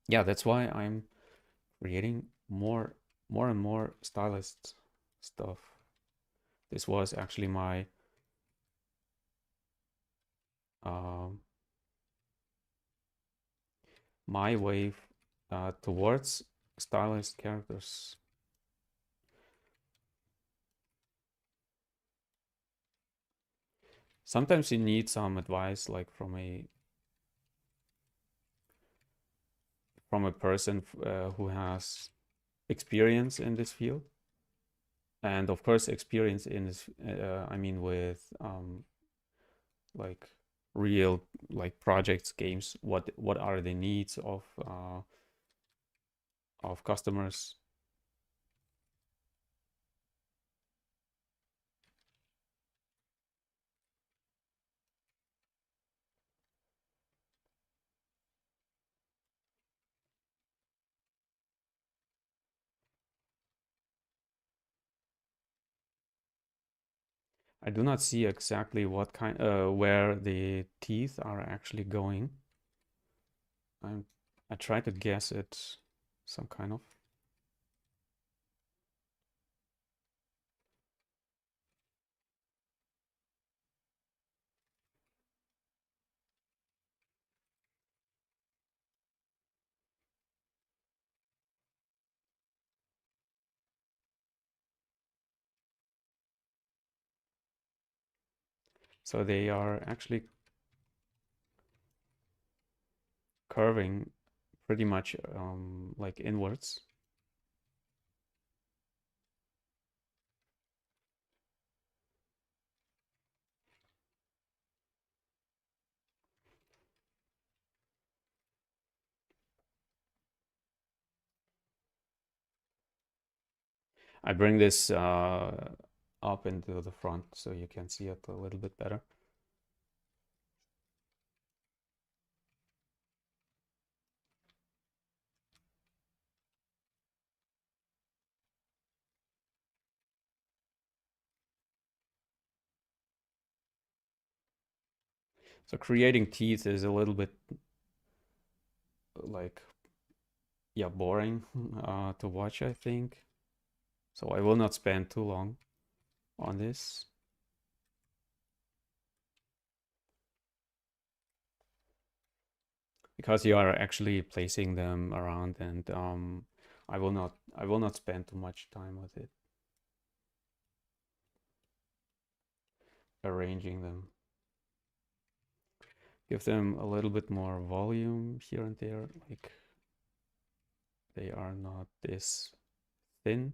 yeah, that's why I'm creating more and more stylized stuff. This was actually um, my way towards stylized characters. Sometimes you need some advice, like from a person who has experience in this field, and of course experience in this. I mean, with like real like projects, games. What are the needs of customers? I do not see exactly what kind where the teeth are actually going. I'm I try to guess it, some kind of. So they are actually curving pretty much like inwards. I bring this up into the front so you can see it a little bit better. So creating teeth is a little bit like, yeah, boring to watch, I think. So I will not spend too long on this. Because you are actually placing them around, and I will not spend too much time with it, arranging them. Give them a little bit more volume here and there, like they are not this thin.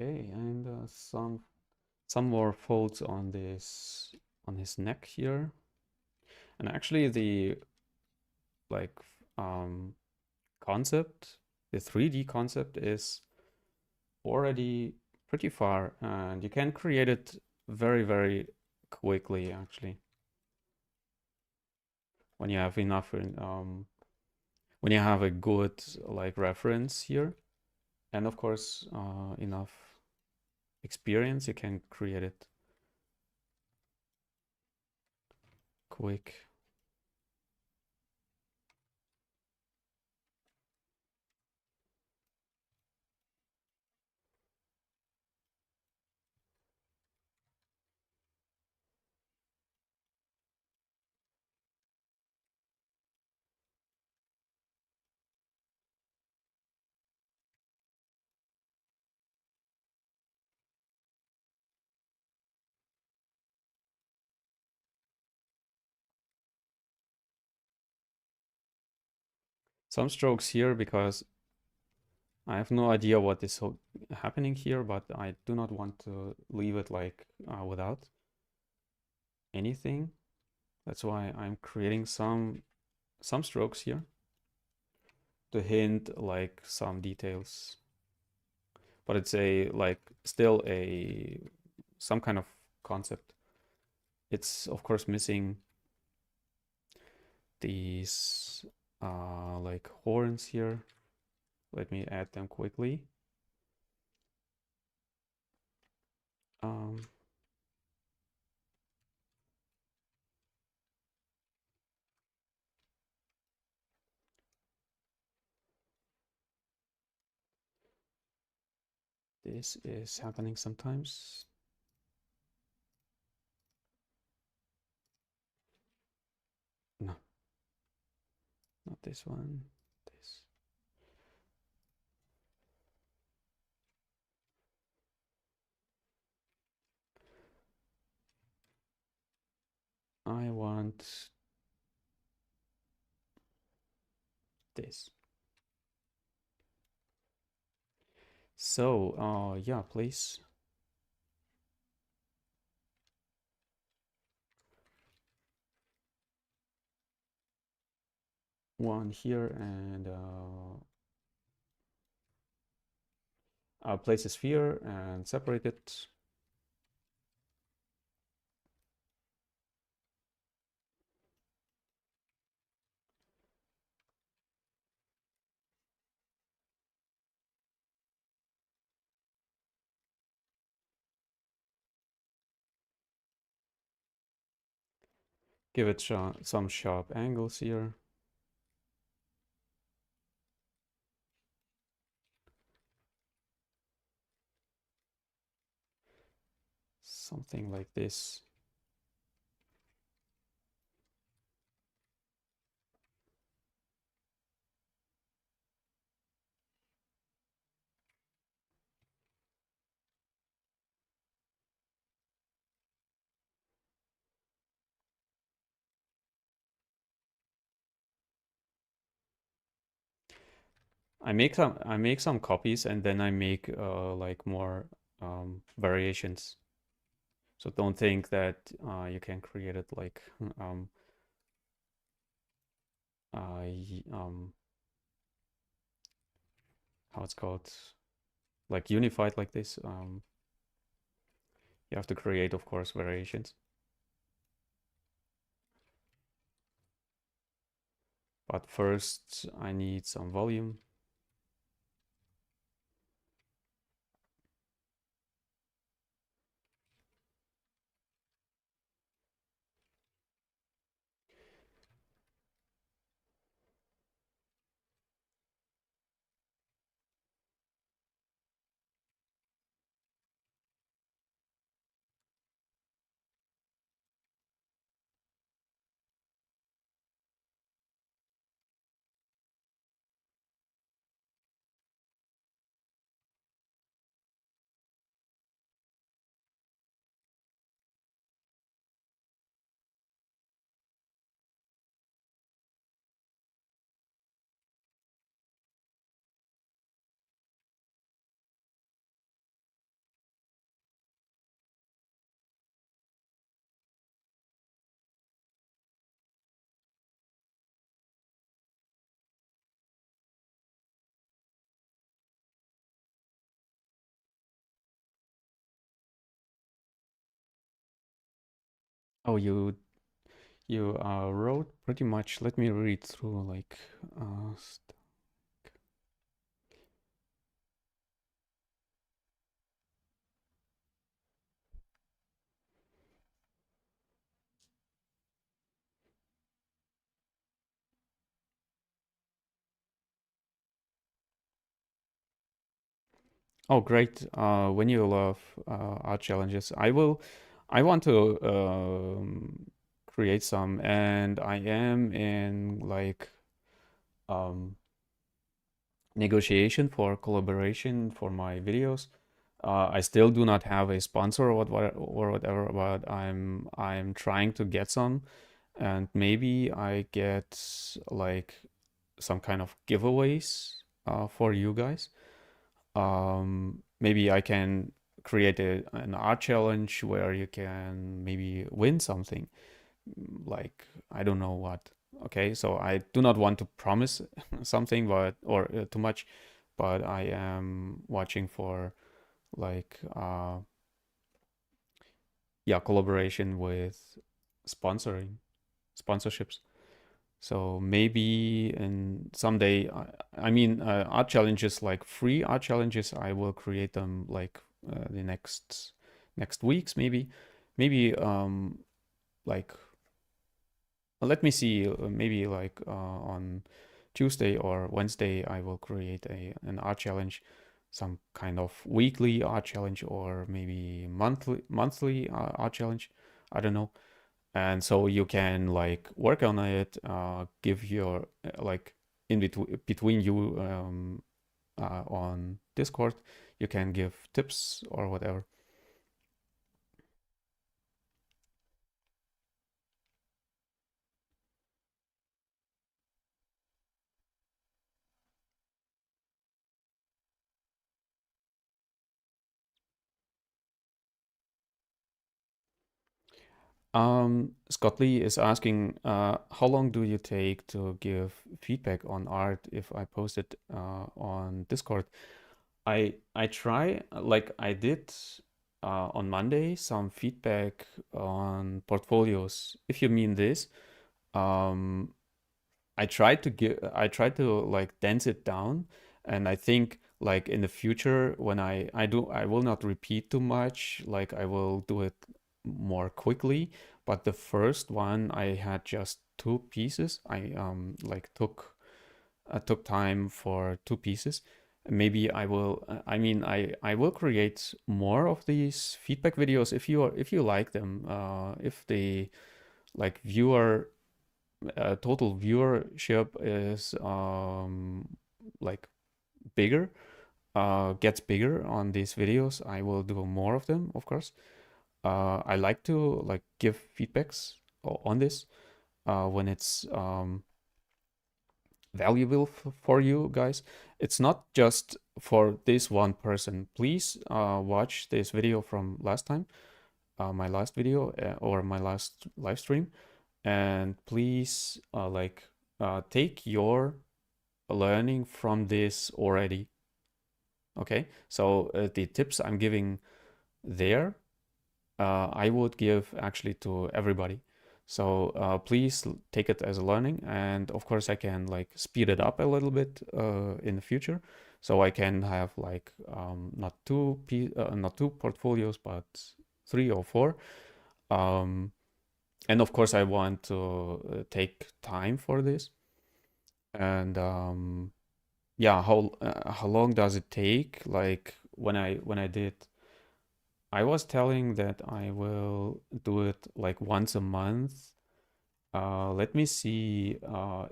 Okay, and some more folds on his neck here. And actually the like concept, the 3D concept is already pretty far, and you can create it very, very quickly actually when you have enough when you have a good like reference here, and of course enough experience, you can create it quick. Some strokes here because I have no idea what is happening here, but I do not want to leave it like without anything. That's why I'm creating some strokes here to hint like some details. But it's a like still a some kind of concept. It's of course missing these like horns here. Let me add them quickly. Um, this is happening sometimes. No, not this one. This. I want this. So, yeah, please. One here, and I'll place a sphere and separate it. Give it some sharp angles here. Something like this. I make some copies, and then I make like more variations. So don't think that you can create it like um, how it's called, like unified like this. You have to create, of course, variations. But first, I need some volume. Oh, you wrote pretty much. Let me read through like uh, st- oh, great. When you love art challenges, I want to create some, and I am in like um, negotiation for collaboration for my videos. I still do not have a sponsor or whatever, but I'm trying to get some, and maybe I get like some kind of giveaways for you guys. Maybe I can create an art challenge where you can maybe win something, like I don't know what. Okay, so I do not want to promise something, but or too much, but I am watching for like yeah, collaboration with sponsoring sponsorships. So maybe in someday, I mean, art challenges like free art challenges, I will create them like the next weeks, maybe like let me see, maybe like on Tuesday or Wednesday, I will create an art challenge, some kind of weekly art challenge or maybe monthly art challenge. I don't know. And so you can like work on it, give your like in between you on Discord, you can give tips or whatever. Scott Lee is asking, how long do you take to give feedback on art if I post it on Discord? I try, like I did on Monday, some feedback on portfolios. If you mean this, um, I tried to like dense it down, and I think like in the future when I will not repeat too much, like I will do it more quickly. But the first one I had just two pieces. I took time for two pieces. Maybe I will. I mean, I will create more of these feedback videos if you like them. If the like viewer total viewership is like bigger, gets bigger on these videos, I will do more of them, of course. I like to like give feedbacks on this when it's valuable for you guys. It's not just for this one person. Please watch this video from last time, my last video or my last live stream, and please take your learning from this already. Okay, so the tips I'm giving there, I would give actually to everybody. So please take it as a learning, and of course I can like speed it up a little bit in the future, so I can have like not two portfolios, but three or four. Um, and of course I want to take time for this, and yeah, how long does it take? Like when I did, I was telling that I will do it like once a month. Let me see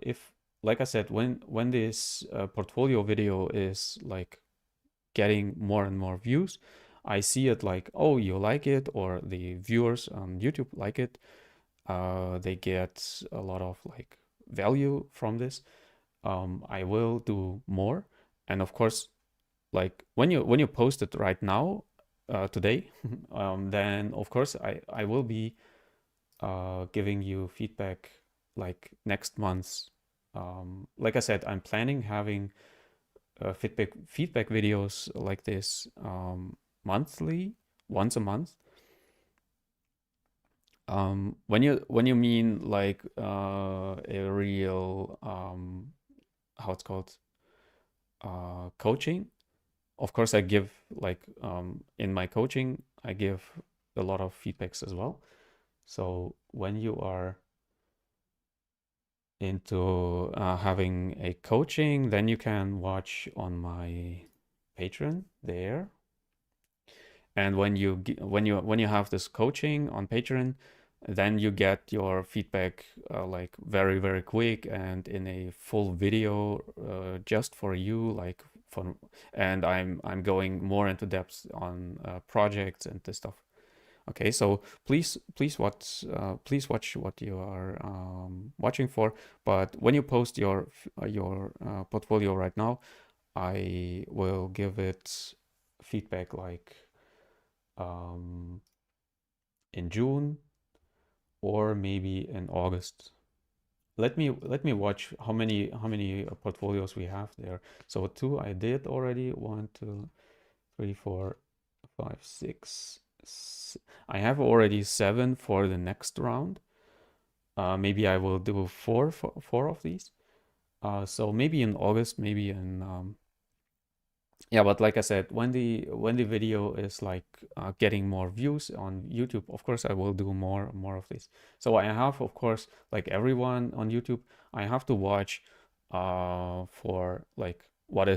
if, like I said, when this portfolio video is like getting more and more views, I see it like, oh, you like it, or the viewers on YouTube like it. They get a lot of like value from this. I will do more, and of course, like when you post it right now, today, then of course I will be giving you feedback like next month. Like I said, I'm planning having feedback videos like this monthly, once a month, When you mean like a real how it's called coaching, of course I give like in my coaching I give a lot of feedbacks as well. So when you are into having a coaching, then you can watch on my Patreon there. And when you have this coaching on Patreon, then you get your feedback like very quick and in a full video just for you, like for and I'm going more into depth on projects and this stuff. Okay, so please watch what you are watching for. But when you post your portfolio right now, I will give it feedback like um, in June or maybe in August. Let me watch how many portfolios we have there. So two I did already. One, two, three, four, five, six. I have already seven for the next round. Maybe I will do four of these. So maybe in August, maybe in yeah, but like I said, when the video is like getting more views on YouTube, of course I will do more of this. So I have, of course, like everyone on YouTube, I have to watch for like what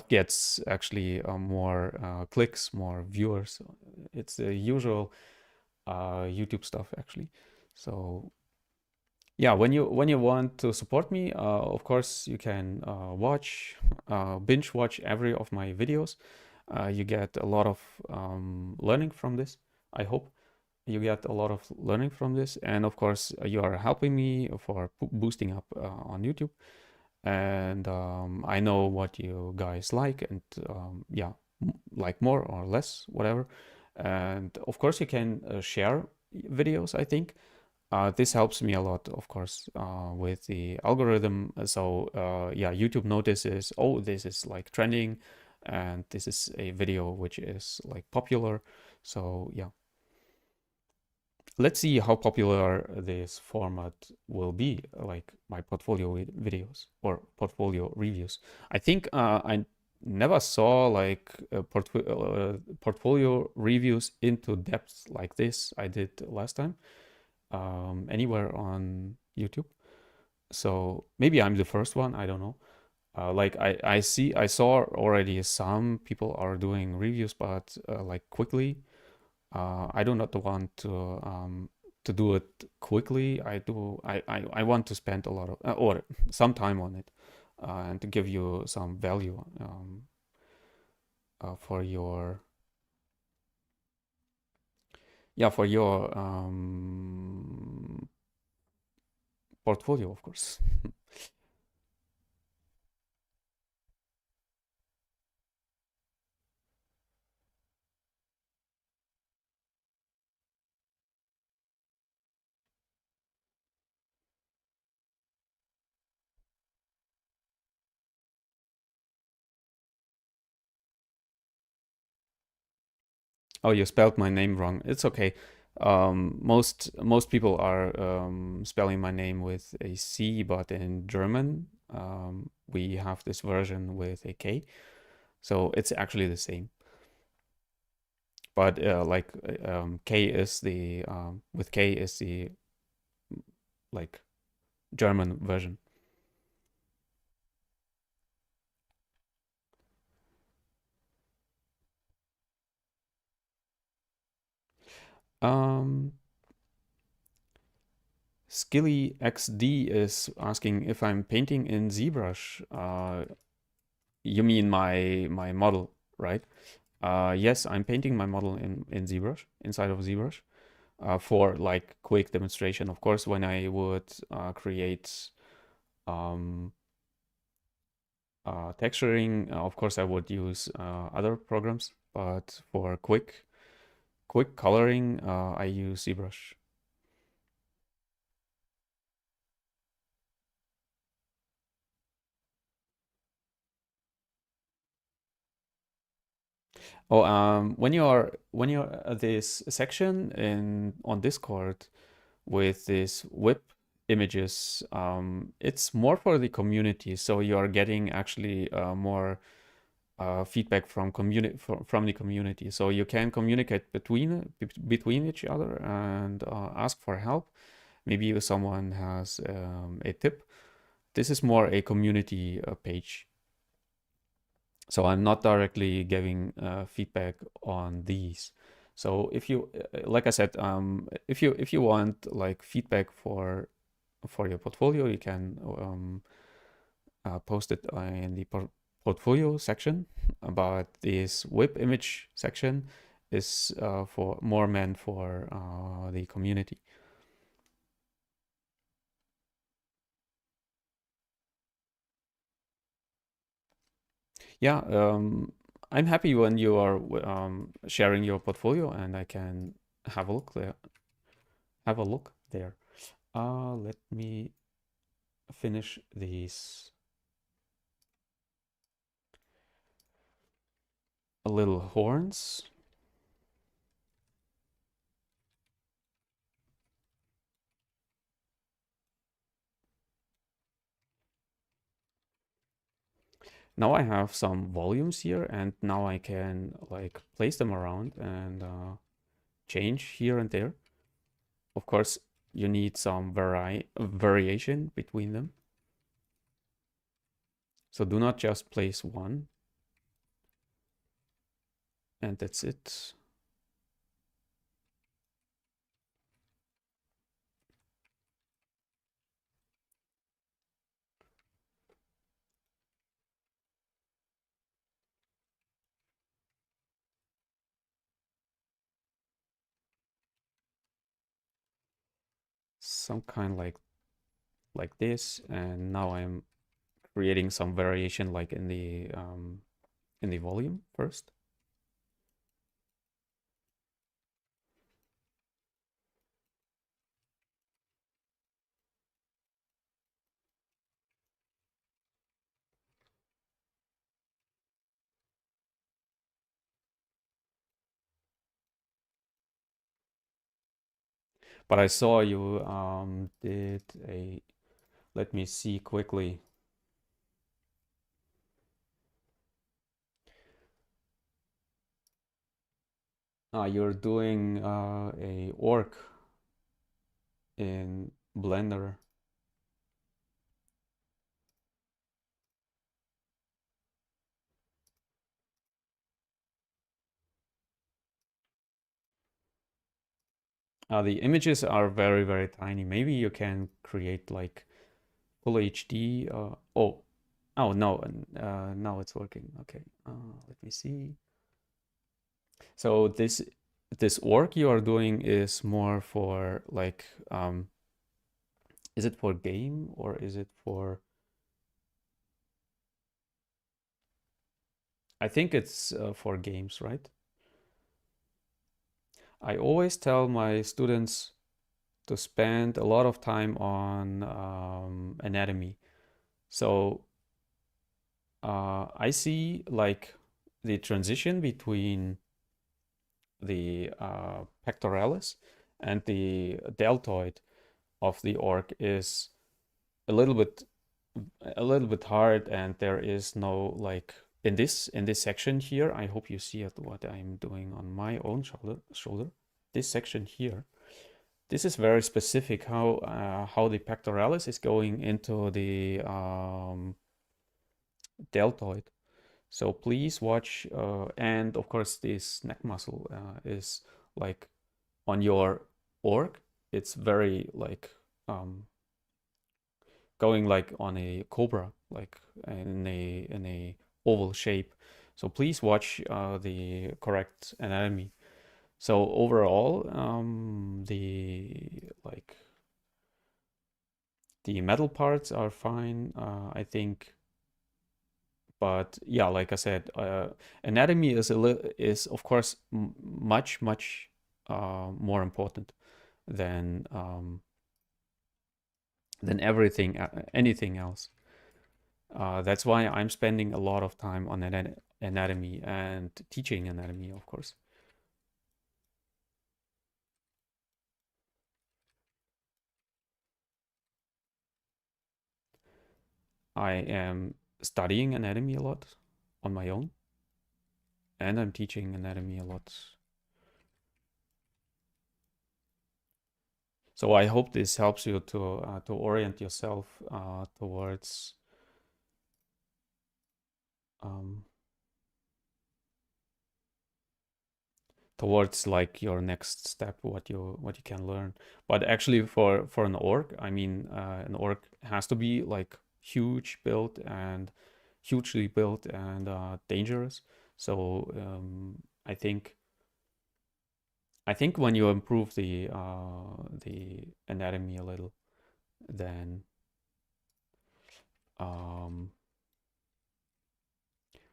gets actually more clicks, more viewers. It's the usual YouTube stuff actually. So yeah, when you want to support me, of course you can binge watch every of my videos. You get a lot of learning from this. I hope you get a lot of learning from this, and of course you are helping me for boosting up on YouTube. And I know what you guys like, and yeah, like more or less, whatever. And of course you can share videos, I think this helps me a lot, of course, with the algorithm. So yeah, YouTube notices, oh, this is like trending, and this is a video which is like popular. So yeah, let's see how popular this format will be, like my portfolio videos or portfolio reviews. I think I never saw like portfolio reviews into depth like this I did last time anywhere on YouTube. So maybe I'm the first one. I don't know. Like I saw already some people are doing reviews, but like quickly. I do not want to do it quickly. I want to spend a lot of or some time on it, and to give you some value for your for your portfolio, of course. Oh, you spelled my name wrong. It's okay. Most people are spelling my name with a C, but in German, we have this version with a K, so it's actually the same. But K is the with K is the like German version. Um, Skilly XD is asking if I'm painting in ZBrush. You mean my model, right? Yes, I'm painting my model in ZBrush, inside of ZBrush, for like quick demonstration. Of course, when I would create um, texturing, of course, I would use other programs, but for quick coloring, I use ZBrush. Oh, when you're at this section in on Discord with this whip images, it's more for the community. So you are getting actually more feedback from from the community. So you can communicate between each other and ask for help. Maybe if someone has a tip. This is more a community page. So I'm not directly giving feedback on these. So if you, like I said, if you want like feedback for your portfolio, you can post it in the portfolio section. But this whip image section is for more meant for the community. Yeah, I'm happy when you are sharing your portfolio and I can have a look there. Have a look there. Let me finish these little horns. Now I have some volumes here, and now I can like place them around and change here and there. Of course, you need some variation between them. So do not just place one, and that's it. Some kind like this, and now I'm creating some variation like in the volume first. But I saw you did a, let me see quickly. You're doing a orc in Blender. The images are very, very tiny. Maybe you can create like full HD. Oh no, now it's working. Okay, let me see. So this orc you are doing is more for like, is it for game or is it for? I think it's for games, right? I always tell my students to spend a lot of time on anatomy. So I see like the transition between the pectoralis and the deltoid of the orc is a little bit hard, and there is no like in this section here. I hope you see what I'm doing on my own shoulder. This section here. This is very specific how the pectoralis is going into the deltoid. So please watch, and of course this neck muscle is like on your orc. It's very like going like on a cobra, like in a oval shape. So please watch the correct anatomy. So overall, the metal parts are fine, I think. But yeah, like I said, anatomy is of course much more important than anything else. That's why I'm spending a lot of time on anatomy and teaching anatomy, of course. I am studying anatomy a lot on my own, and I'm teaching anatomy a lot. So I hope this helps you to orient yourself towards um, towards like your next step, what you can learn. But actually, for an org, I mean, an org has to be like huge built and hugely built and dangerous. So I think when you improve the anatomy a little, then um,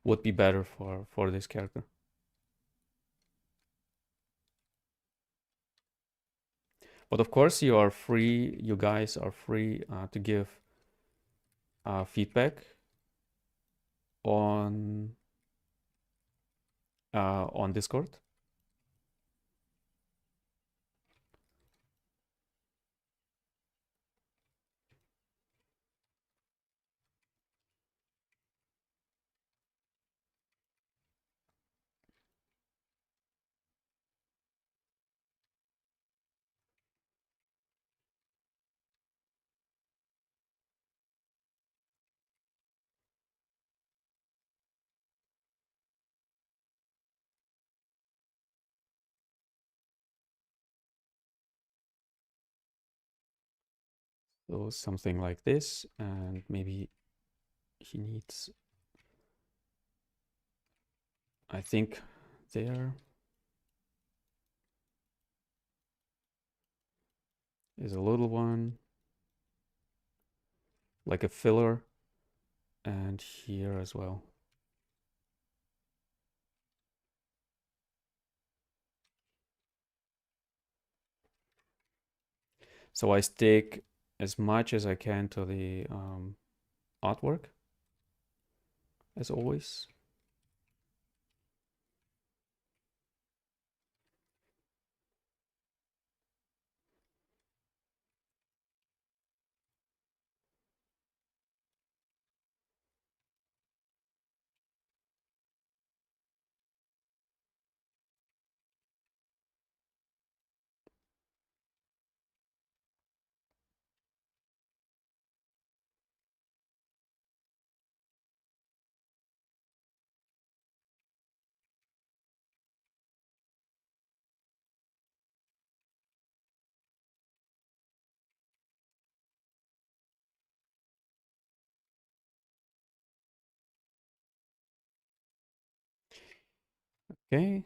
would be better for this character. But of course, you are free. You guys are free to give feedback on Discord. So something like this, and maybe he needs, I think, there is a little one, like a filler, and here as well. So I stick as much as I can to the artwork, as always. Okay.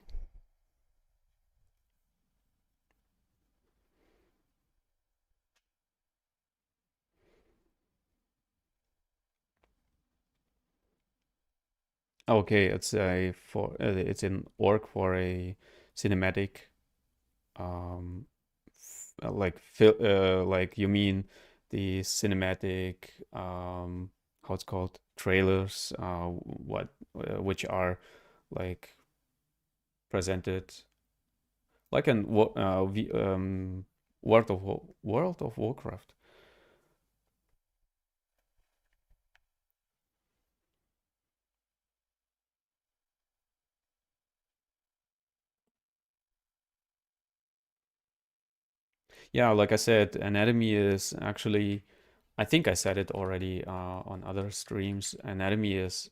Okay, it's an org for a cinematic um like you mean the cinematic how it's called, trailers, what which are like presented like an World of Warcraft. Yeah, like I said, anatomy is actually, I think I said it already on other streams. Anatomy is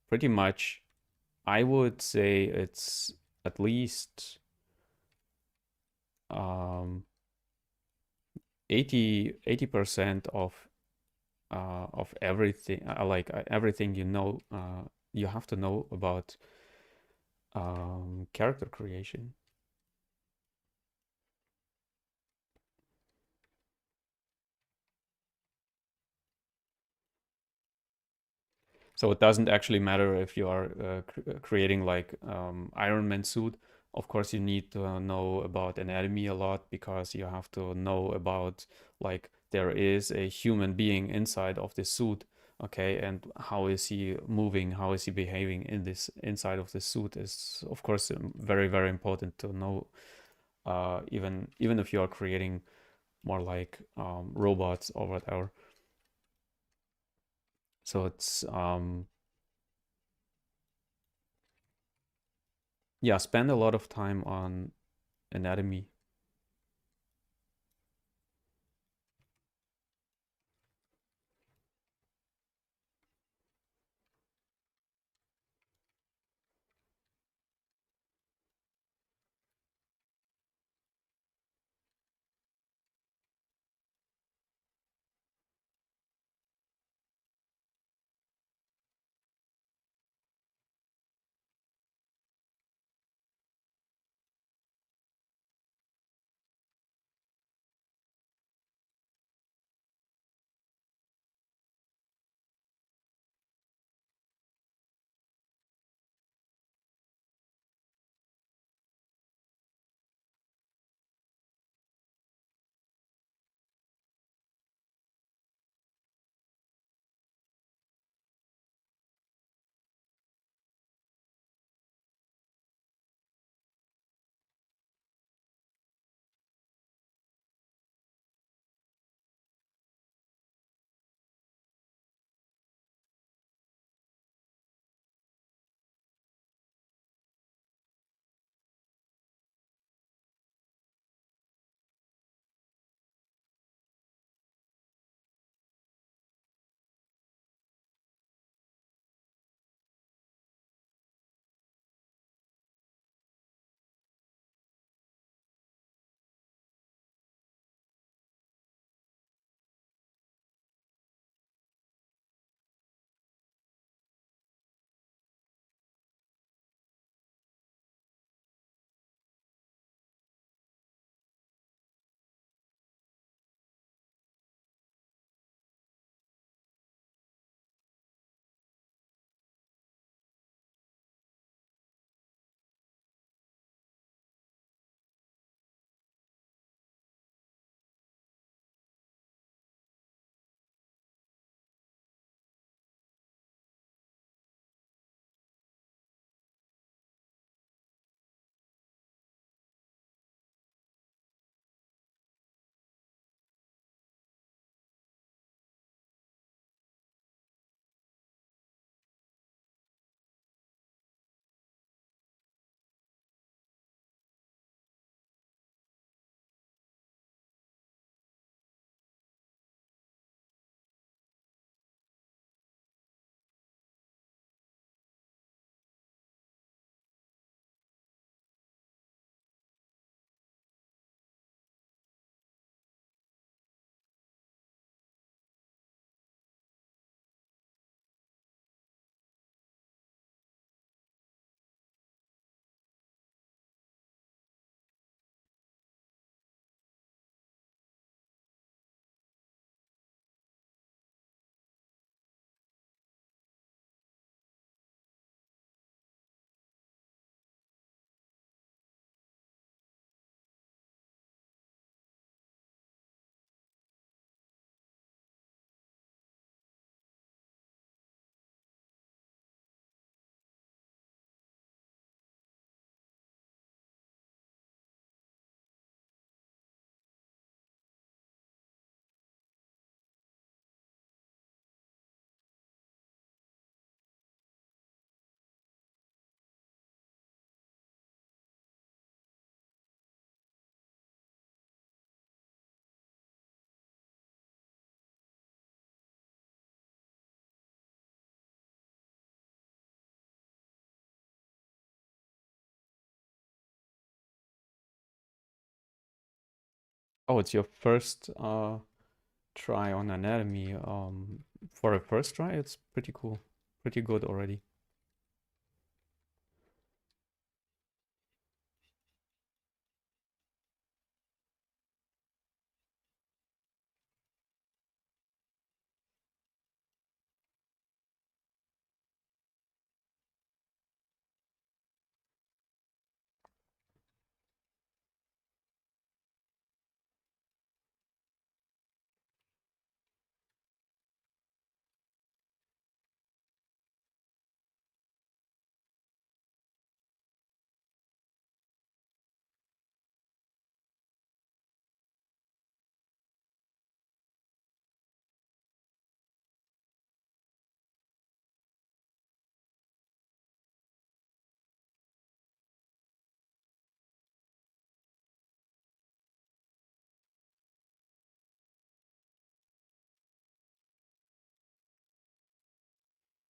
pretty much, I would say it's at least um, 80% of everything, everything you know, you have to know about character creation. So it doesn't actually matter if you are creating like Iron Man suit. Of course, you need to know about anatomy a lot because you have to know about like there is a human being inside of this suit. Okay, and how is he moving? How is he behaving in this inside of the suit is, of course, very, very important to know. Even if you are creating more like robots or whatever. So it's yeah, spend a lot of time on anatomy. Oh, it's your first try on anatomy. For a first try, it's pretty cool, pretty good already.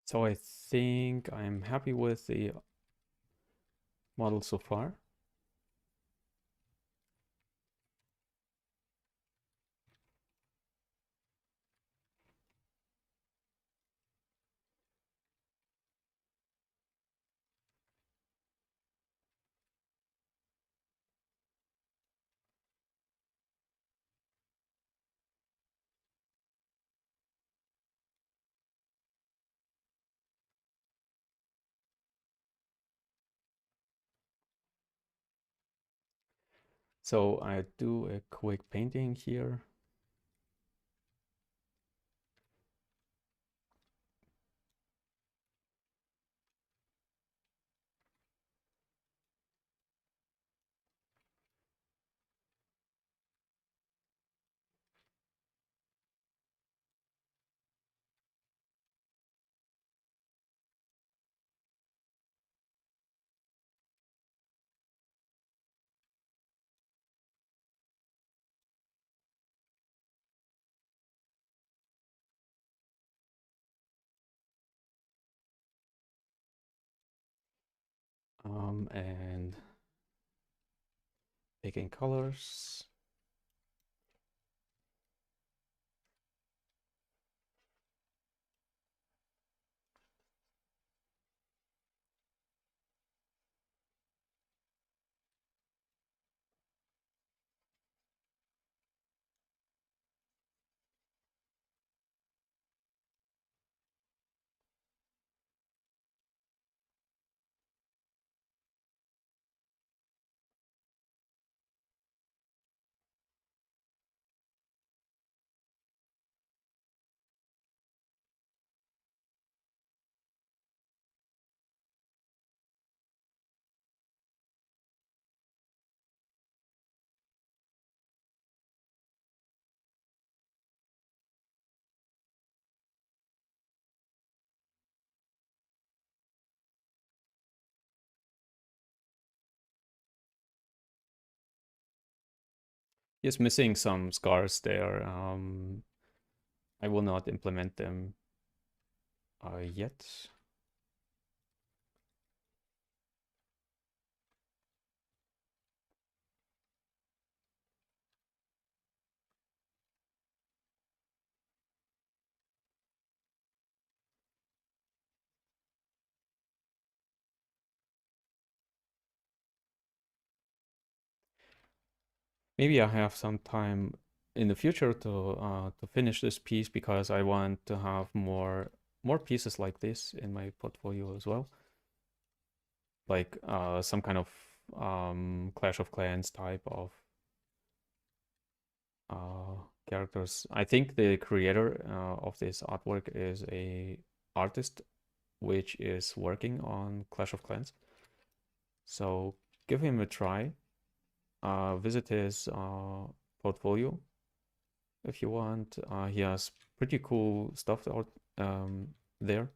So I think I'm happy with the model so far. So I do a quick painting here. And picking colors. Just missing some scars there. I will not implement them yet. Maybe I have some time in the future to finish this piece because I want to have more pieces like this in my portfolio as well, like some kind of Clash of Clans type of characters. I think the creator of this artwork is a artist which is working on Clash of Clans. So give him a try. Visit his portfolio if you want. He has pretty cool stuff out there.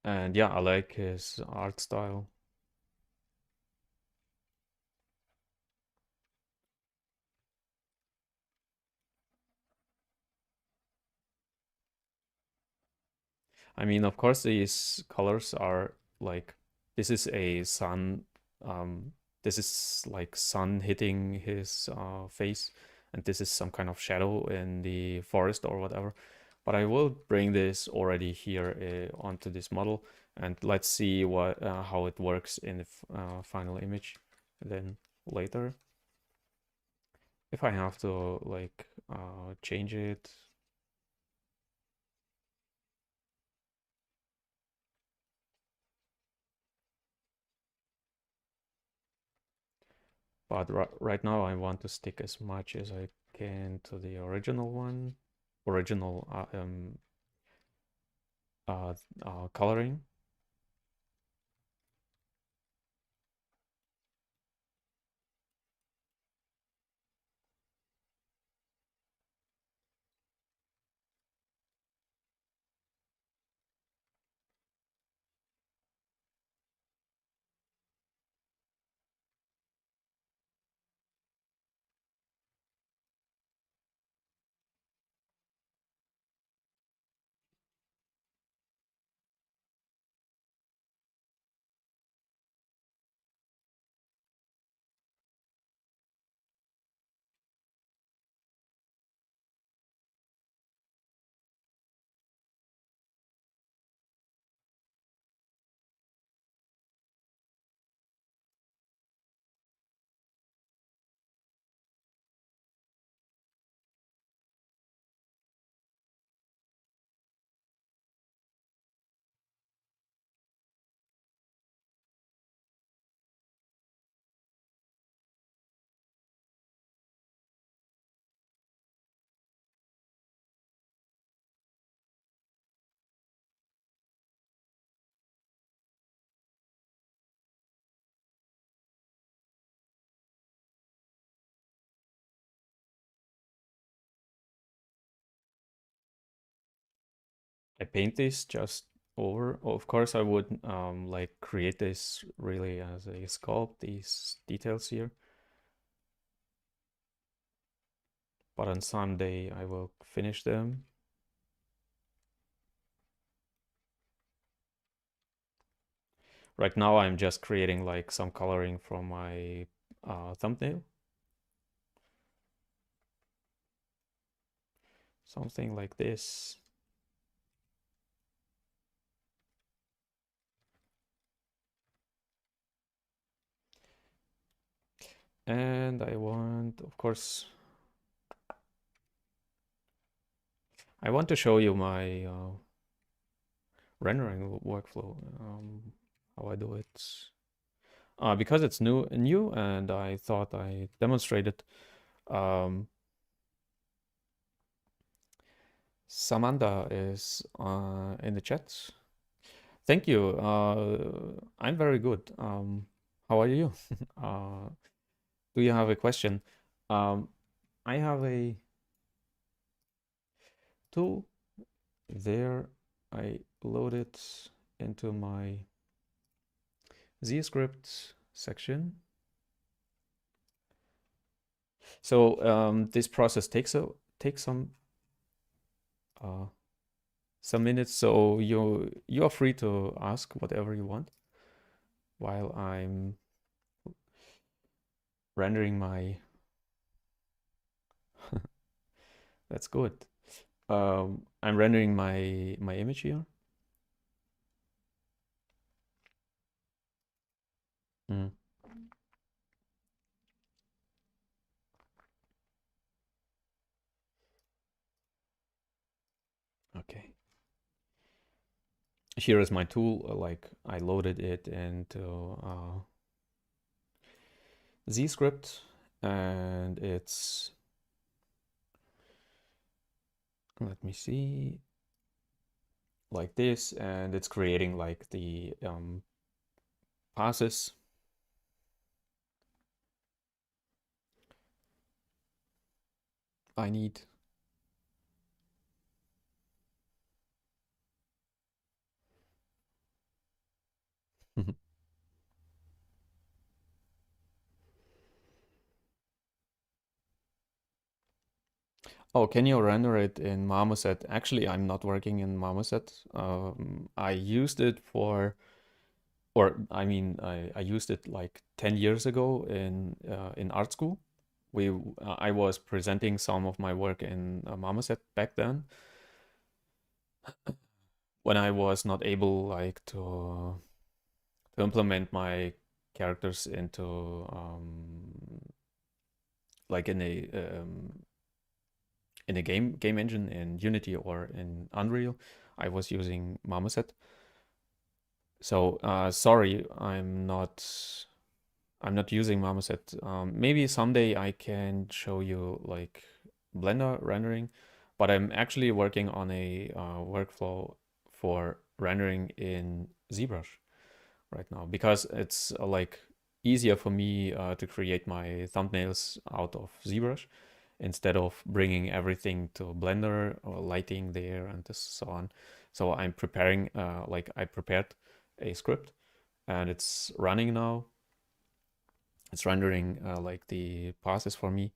And yeah, I like his art style. I mean, of course, these colors are like this is a sun. This is like sun hitting his face, and this is some kind of shadow in the forest or whatever. But I will bring this already here onto this model, and let's see what how it works in the final image. Then later, if I have to like change it. But right now I want to stick as much as I can to the original one, original coloring. I paint this just over. Of course, I would like create this really as a sculpt, these details here. But on Sunday I will finish them. Right now I'm just creating like some coloring from my thumbnail. Something like this. And I want, of course, I want to show you my rendering workflow, how I do it. Because it's new, and I thought I demonstrated. Um, Samantha is in the chat. Thank you. I'm very good. How are you? Do you have a question? I have a tool there. I load it into my ZScript section. So this process takes some minutes. So you are free to ask whatever you want while I'm rendering my. That's good. I'm rendering my image here. Mm. Okay. Here is my tool. Like I loaded it into ZScript, and it's, let me see, like this, and it's creating like the passes. I need. Oh, can you render it in Marmoset? Actually, I'm not working in Marmoset. I used it for, or I mean, I used it like 10 years ago in art school. I was presenting some of my work in Marmoset back then when I was not able like to implement my characters into like in a game engine in Unity or in Unreal. I was using Marmoset. So sorry, I'm not using Marmoset. Maybe someday I can show you like Blender rendering, but I'm actually working on a workflow for rendering in ZBrush right now because it's like easier for me to create my thumbnails out of ZBrush instead of bringing everything to Blender or lighting there and so on. So I'm preparing, like I prepared a script and it's running now. It's rendering like the passes for me.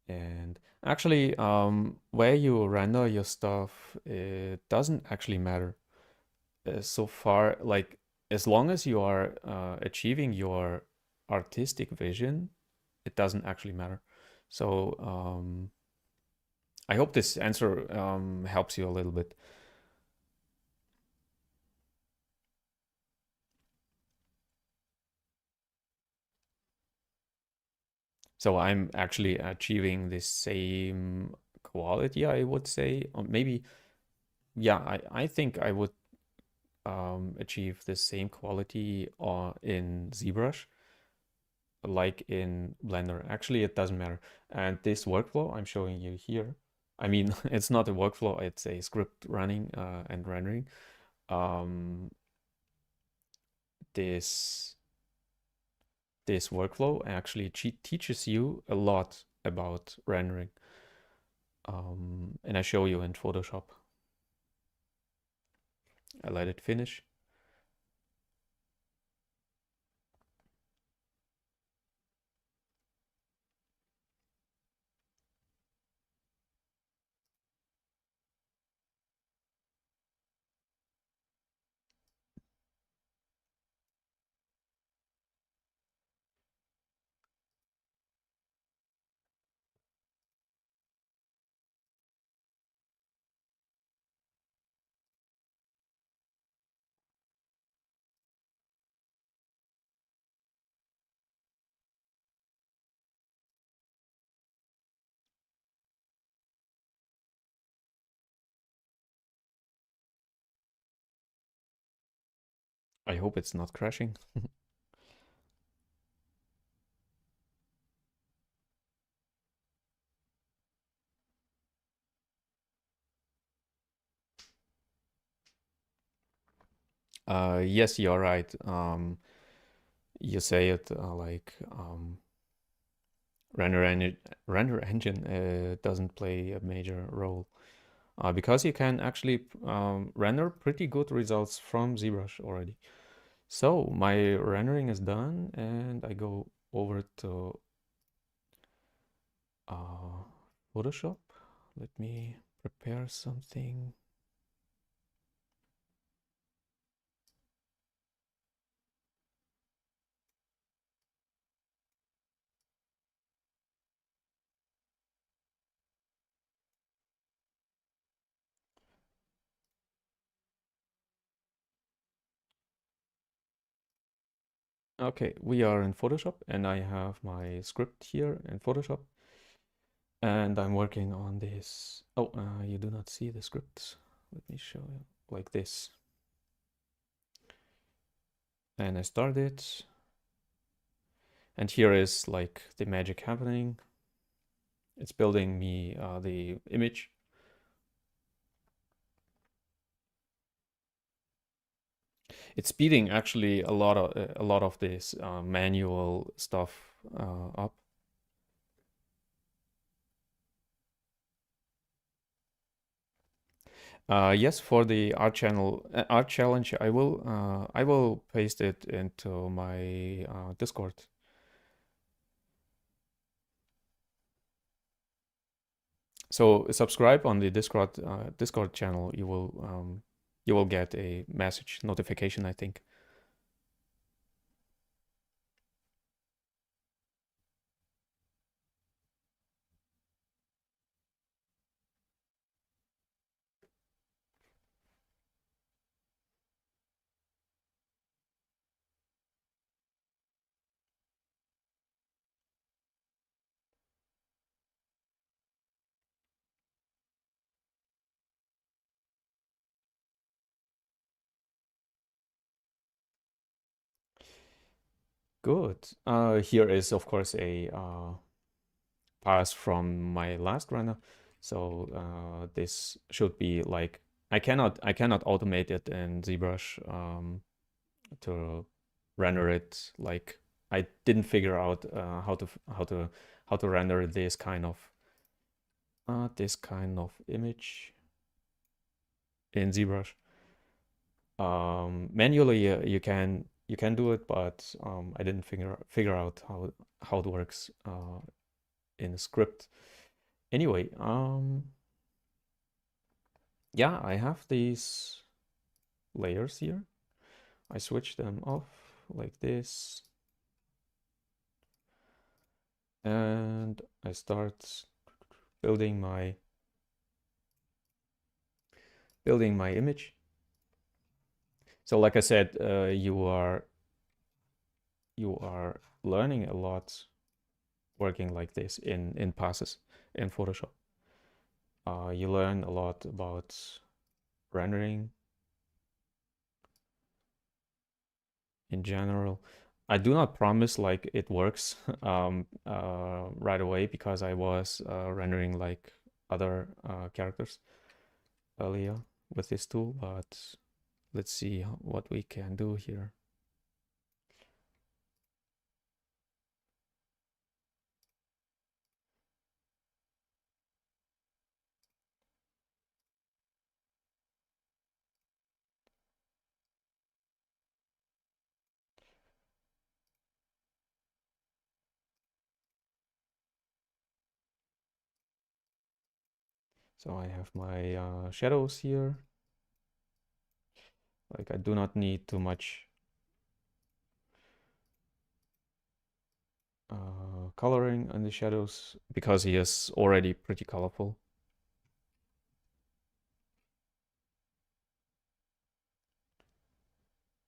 And actually, where you render your stuff, it doesn't actually matter so far. Like as long as you are achieving your artistic vision, it doesn't actually matter. So I hope this answer helps you a little bit. So I'm actually achieving the same quality, I would say, or maybe, yeah, I think I would achieve the same quality in ZBrush like in Blender. Actually, it doesn't matter. And this workflow I'm showing you here, I mean, it's not a workflow, it's a script running and rendering. Um, this this workflow actually teaches you a lot about rendering. And I show you in Photoshop. I let it finish. I hope it's not crashing. Yes, you're right. You say it like render, render engine doesn't play a major role because you can actually render pretty good results from ZBrush already. So my rendering is done, and I go over to Photoshop. Let me prepare something. Okay, we are in Photoshop, and I have my script here in Photoshop, and I'm working on this. Oh, you do not see the script. Let me show you like this. And I start it, and here is like the magic happening. It's building me the image. It's speeding actually a lot of this manual stuff up. Yes, for the art channel art challenge, I will paste it into my Discord. So subscribe on the Discord channel. You will get a message notification, I think. Good. Here is of course a pass from my last render. So this should be like I cannot automate it in ZBrush to render it like I didn't figure out how to render this kind of image in ZBrush. Manually you can do it, but I didn't figure out how it works in a script. Anyway, yeah, I have these layers here. I switch them off like this, and I start building my image. So like I said, you are learning a lot working like this in passes in Photoshop. You learn a lot about rendering in general. I do not promise like it works right away because I was rendering like other characters earlier with this tool, but let's see what we can do here. So I have my shadows here. Like I do not need too much coloring on the shadows because he is already pretty colorful.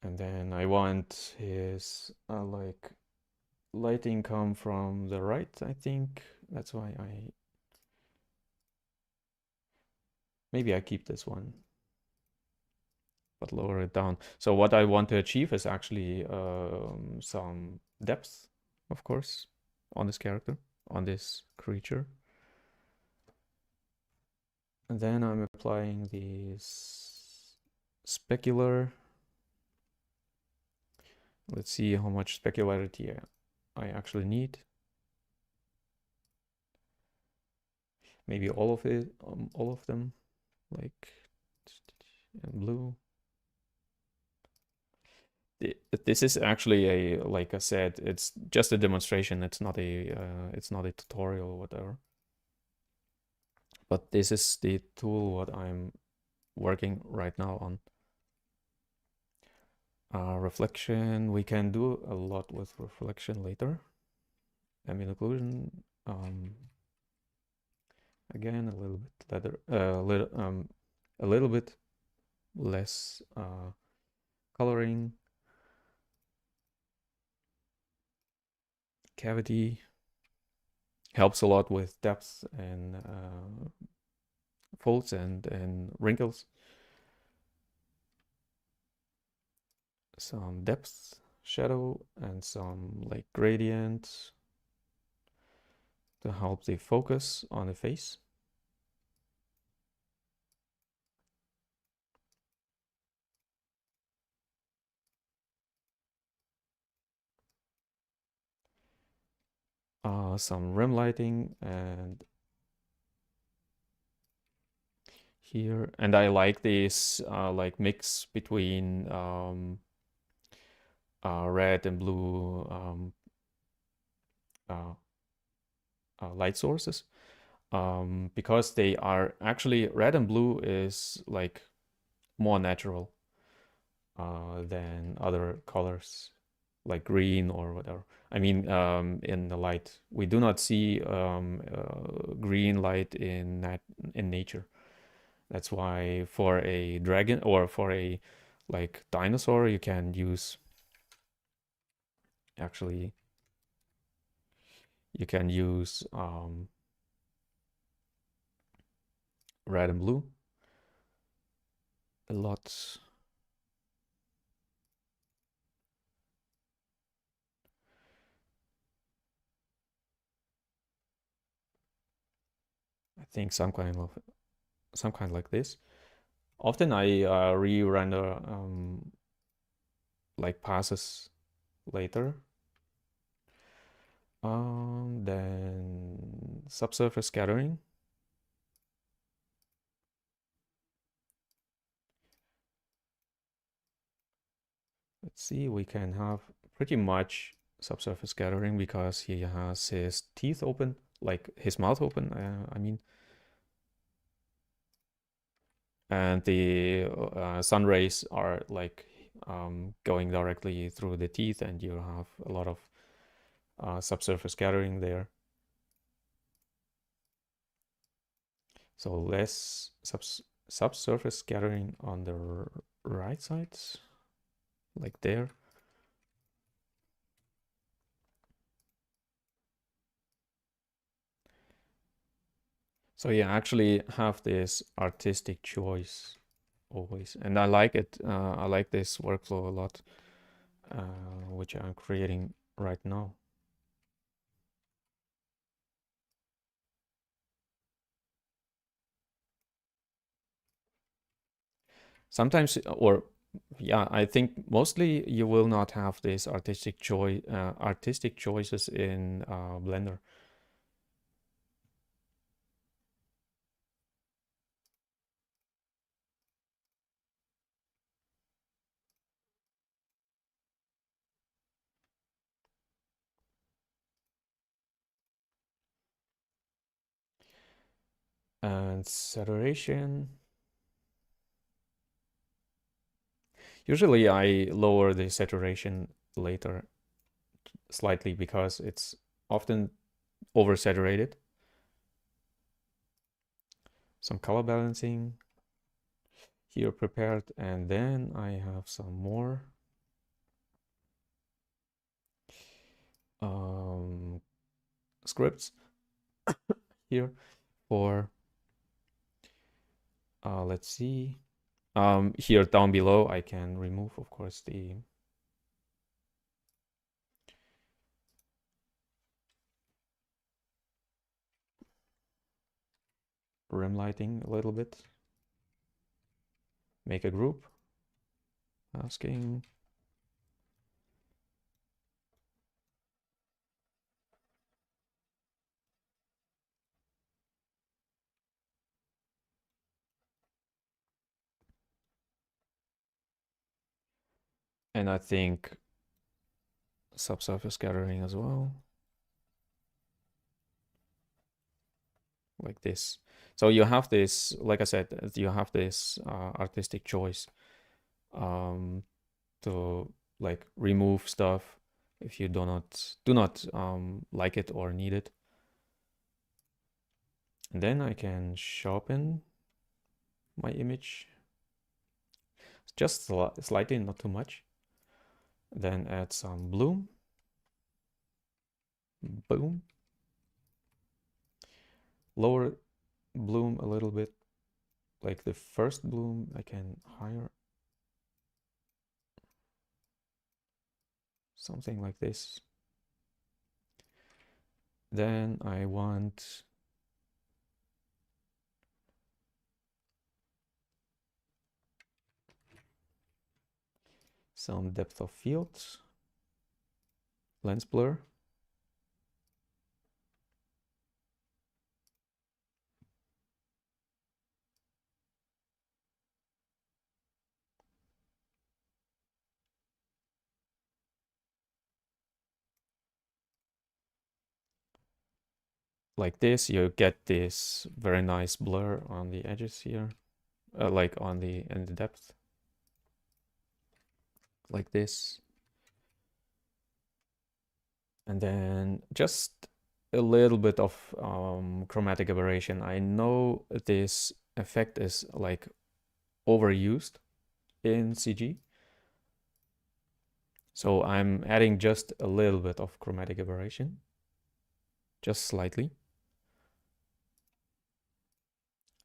And then I want his like lighting come from the right, I think. That's why maybe I keep this one, but lower it down. So what I want to achieve is actually some depth, of course, on this character, on this creature. And then I'm applying this specular. Let's see how much specularity I actually need. Maybe all of it, all of them, like and blue. This is actually a, like I said, it's just a demonstration. It's not a tutorial or whatever. But this is the tool what I'm working right now on. Reflection, we can do a lot with reflection later. Ambient occlusion, again a little bit a little bit less coloring. Cavity helps a lot with depth and folds and wrinkles. Some depth shadow and some like gradient to help the focus on the face. Some rim lighting and here, and I like this like mix between red and blue light sources, because they are actually red and blue is like more natural than other colors like green or whatever. I mean, in the light, we do not see green light in nature. That's why for a dragon or for a like dinosaur, you can use actually you can use red and blue a lot. I think some kind like this. Often I re-render like passes later. Then subsurface scattering. Let's see, we can have pretty much subsurface scattering because he has his teeth open, like his mouth open, I mean. And the sun rays are like going directly through the teeth, and you have a lot of subsurface scattering there. So less subsurface scattering on the right side, like there. So you actually have this artistic choice always, and I like it. I like this workflow a lot, which I'm creating right now. Sometimes, or yeah, I think mostly you will not have this artistic choices in Blender. And saturation. Usually I lower the saturation later slightly because it's often oversaturated. Some color balancing here prepared, and then I have some more scripts here for let's see. Here down below I can remove, of course, the rim lighting a little bit. Make a group, masking. And I think subsurface scattering as well, like this. So you have this, like I said, you have this artistic choice to like remove stuff if you do not like it or need it. And then I can sharpen my image just slightly, not too much. Then add some bloom. Boom. Lower bloom a little bit, like the first bloom I can higher. Something like this. Then I want some depth of field, lens blur. Like this, you get this very nice blur on the edges here, like on the in the depth, like this. And then just a little bit of chromatic aberration. I know this effect is like overused in CG, so I'm adding just a little bit of chromatic aberration, just slightly.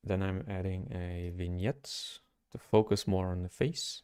Then I'm adding a vignette to focus more on the face.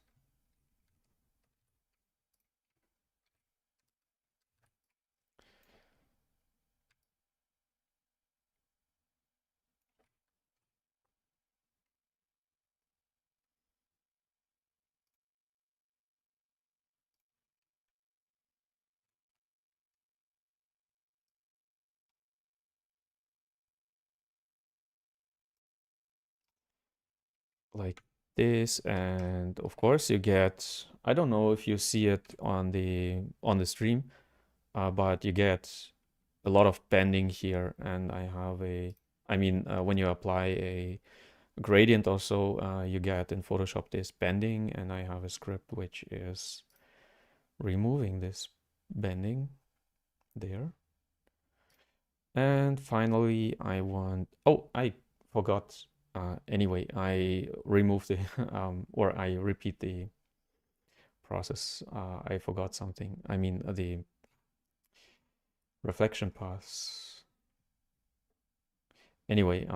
Like this, and of course you get, I don't know if you see it on the stream, but you get a lot of bending here, and I have when you apply a gradient also, you get in Photoshop this bending, and I have a script which is removing this bending there. And finally, I forgot. Anyway, I remove the or I repeat the process. I forgot something. I mean the reflection paths. Anyway,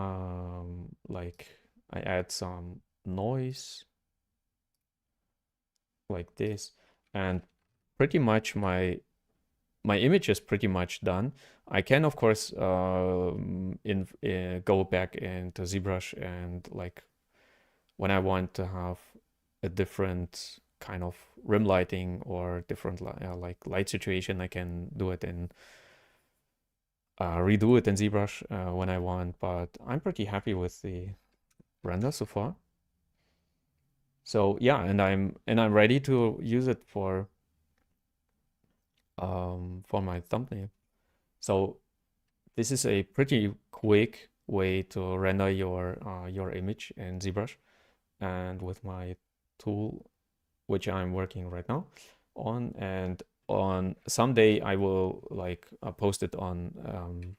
like I add some noise like this, and pretty much my image is pretty much done. I can, of course, go back into ZBrush and like when I want to have a different kind of rim lighting or different like light situation, I can do it in redo it in ZBrush when I want. But I'm pretty happy with the render so far. So yeah, and I'm ready to use it for my thumbnail. So this is a pretty quick way to render your image in ZBrush, and with my tool, which I'm working right now on, and on someday I will like post it on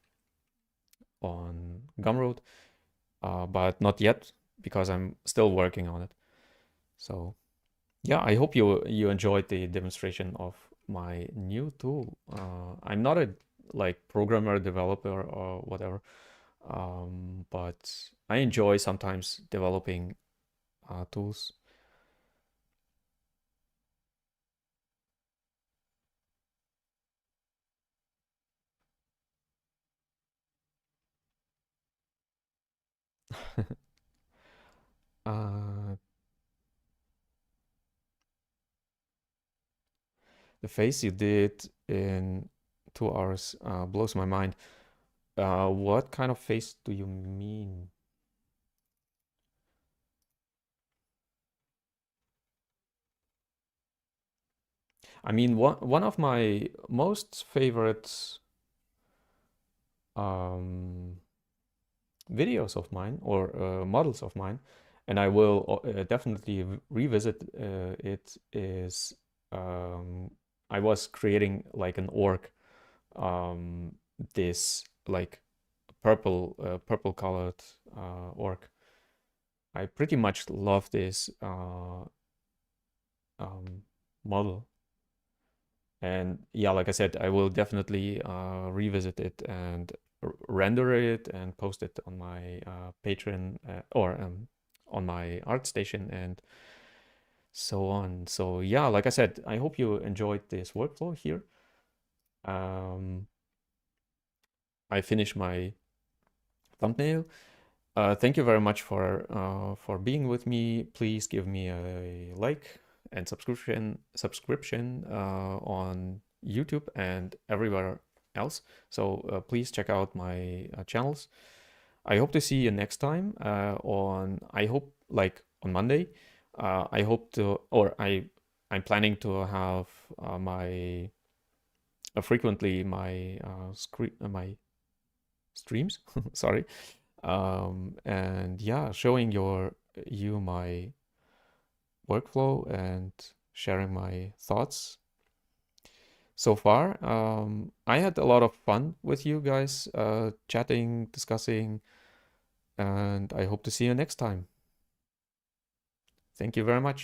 Gumroad, but not yet because I'm still working on it. So yeah, I hope you enjoyed the demonstration of my new tool. I'm not a like programmer, developer, or whatever, but I enjoy sometimes developing tools. uh, the face you did in 2 hours blows my mind. What kind of face do you mean? I mean, one of my most favorite um, videos of mine, or models of mine, and I will definitely revisit it, is I was creating like an orc, um, this like purple colored orc. I pretty much love this model. And yeah, like I said, I will definitely revisit it and render it and post it on my Patreon, or on my ArtStation and so on. So yeah, like I said, I hope you enjoyed this workflow here. I finished my thumbnail. Thank you very much for being with me. Please give me a like and subscription on YouTube and everywhere else. So please check out my channels. I hope to see you next time on, I hope, like on Monday. I hope to, or I'm planning to have my frequently my streams. Sorry. And yeah, showing you my workflow and sharing my thoughts so far. I had a lot of fun with you guys, chatting, discussing, and I hope to see you next time. Thank you very much.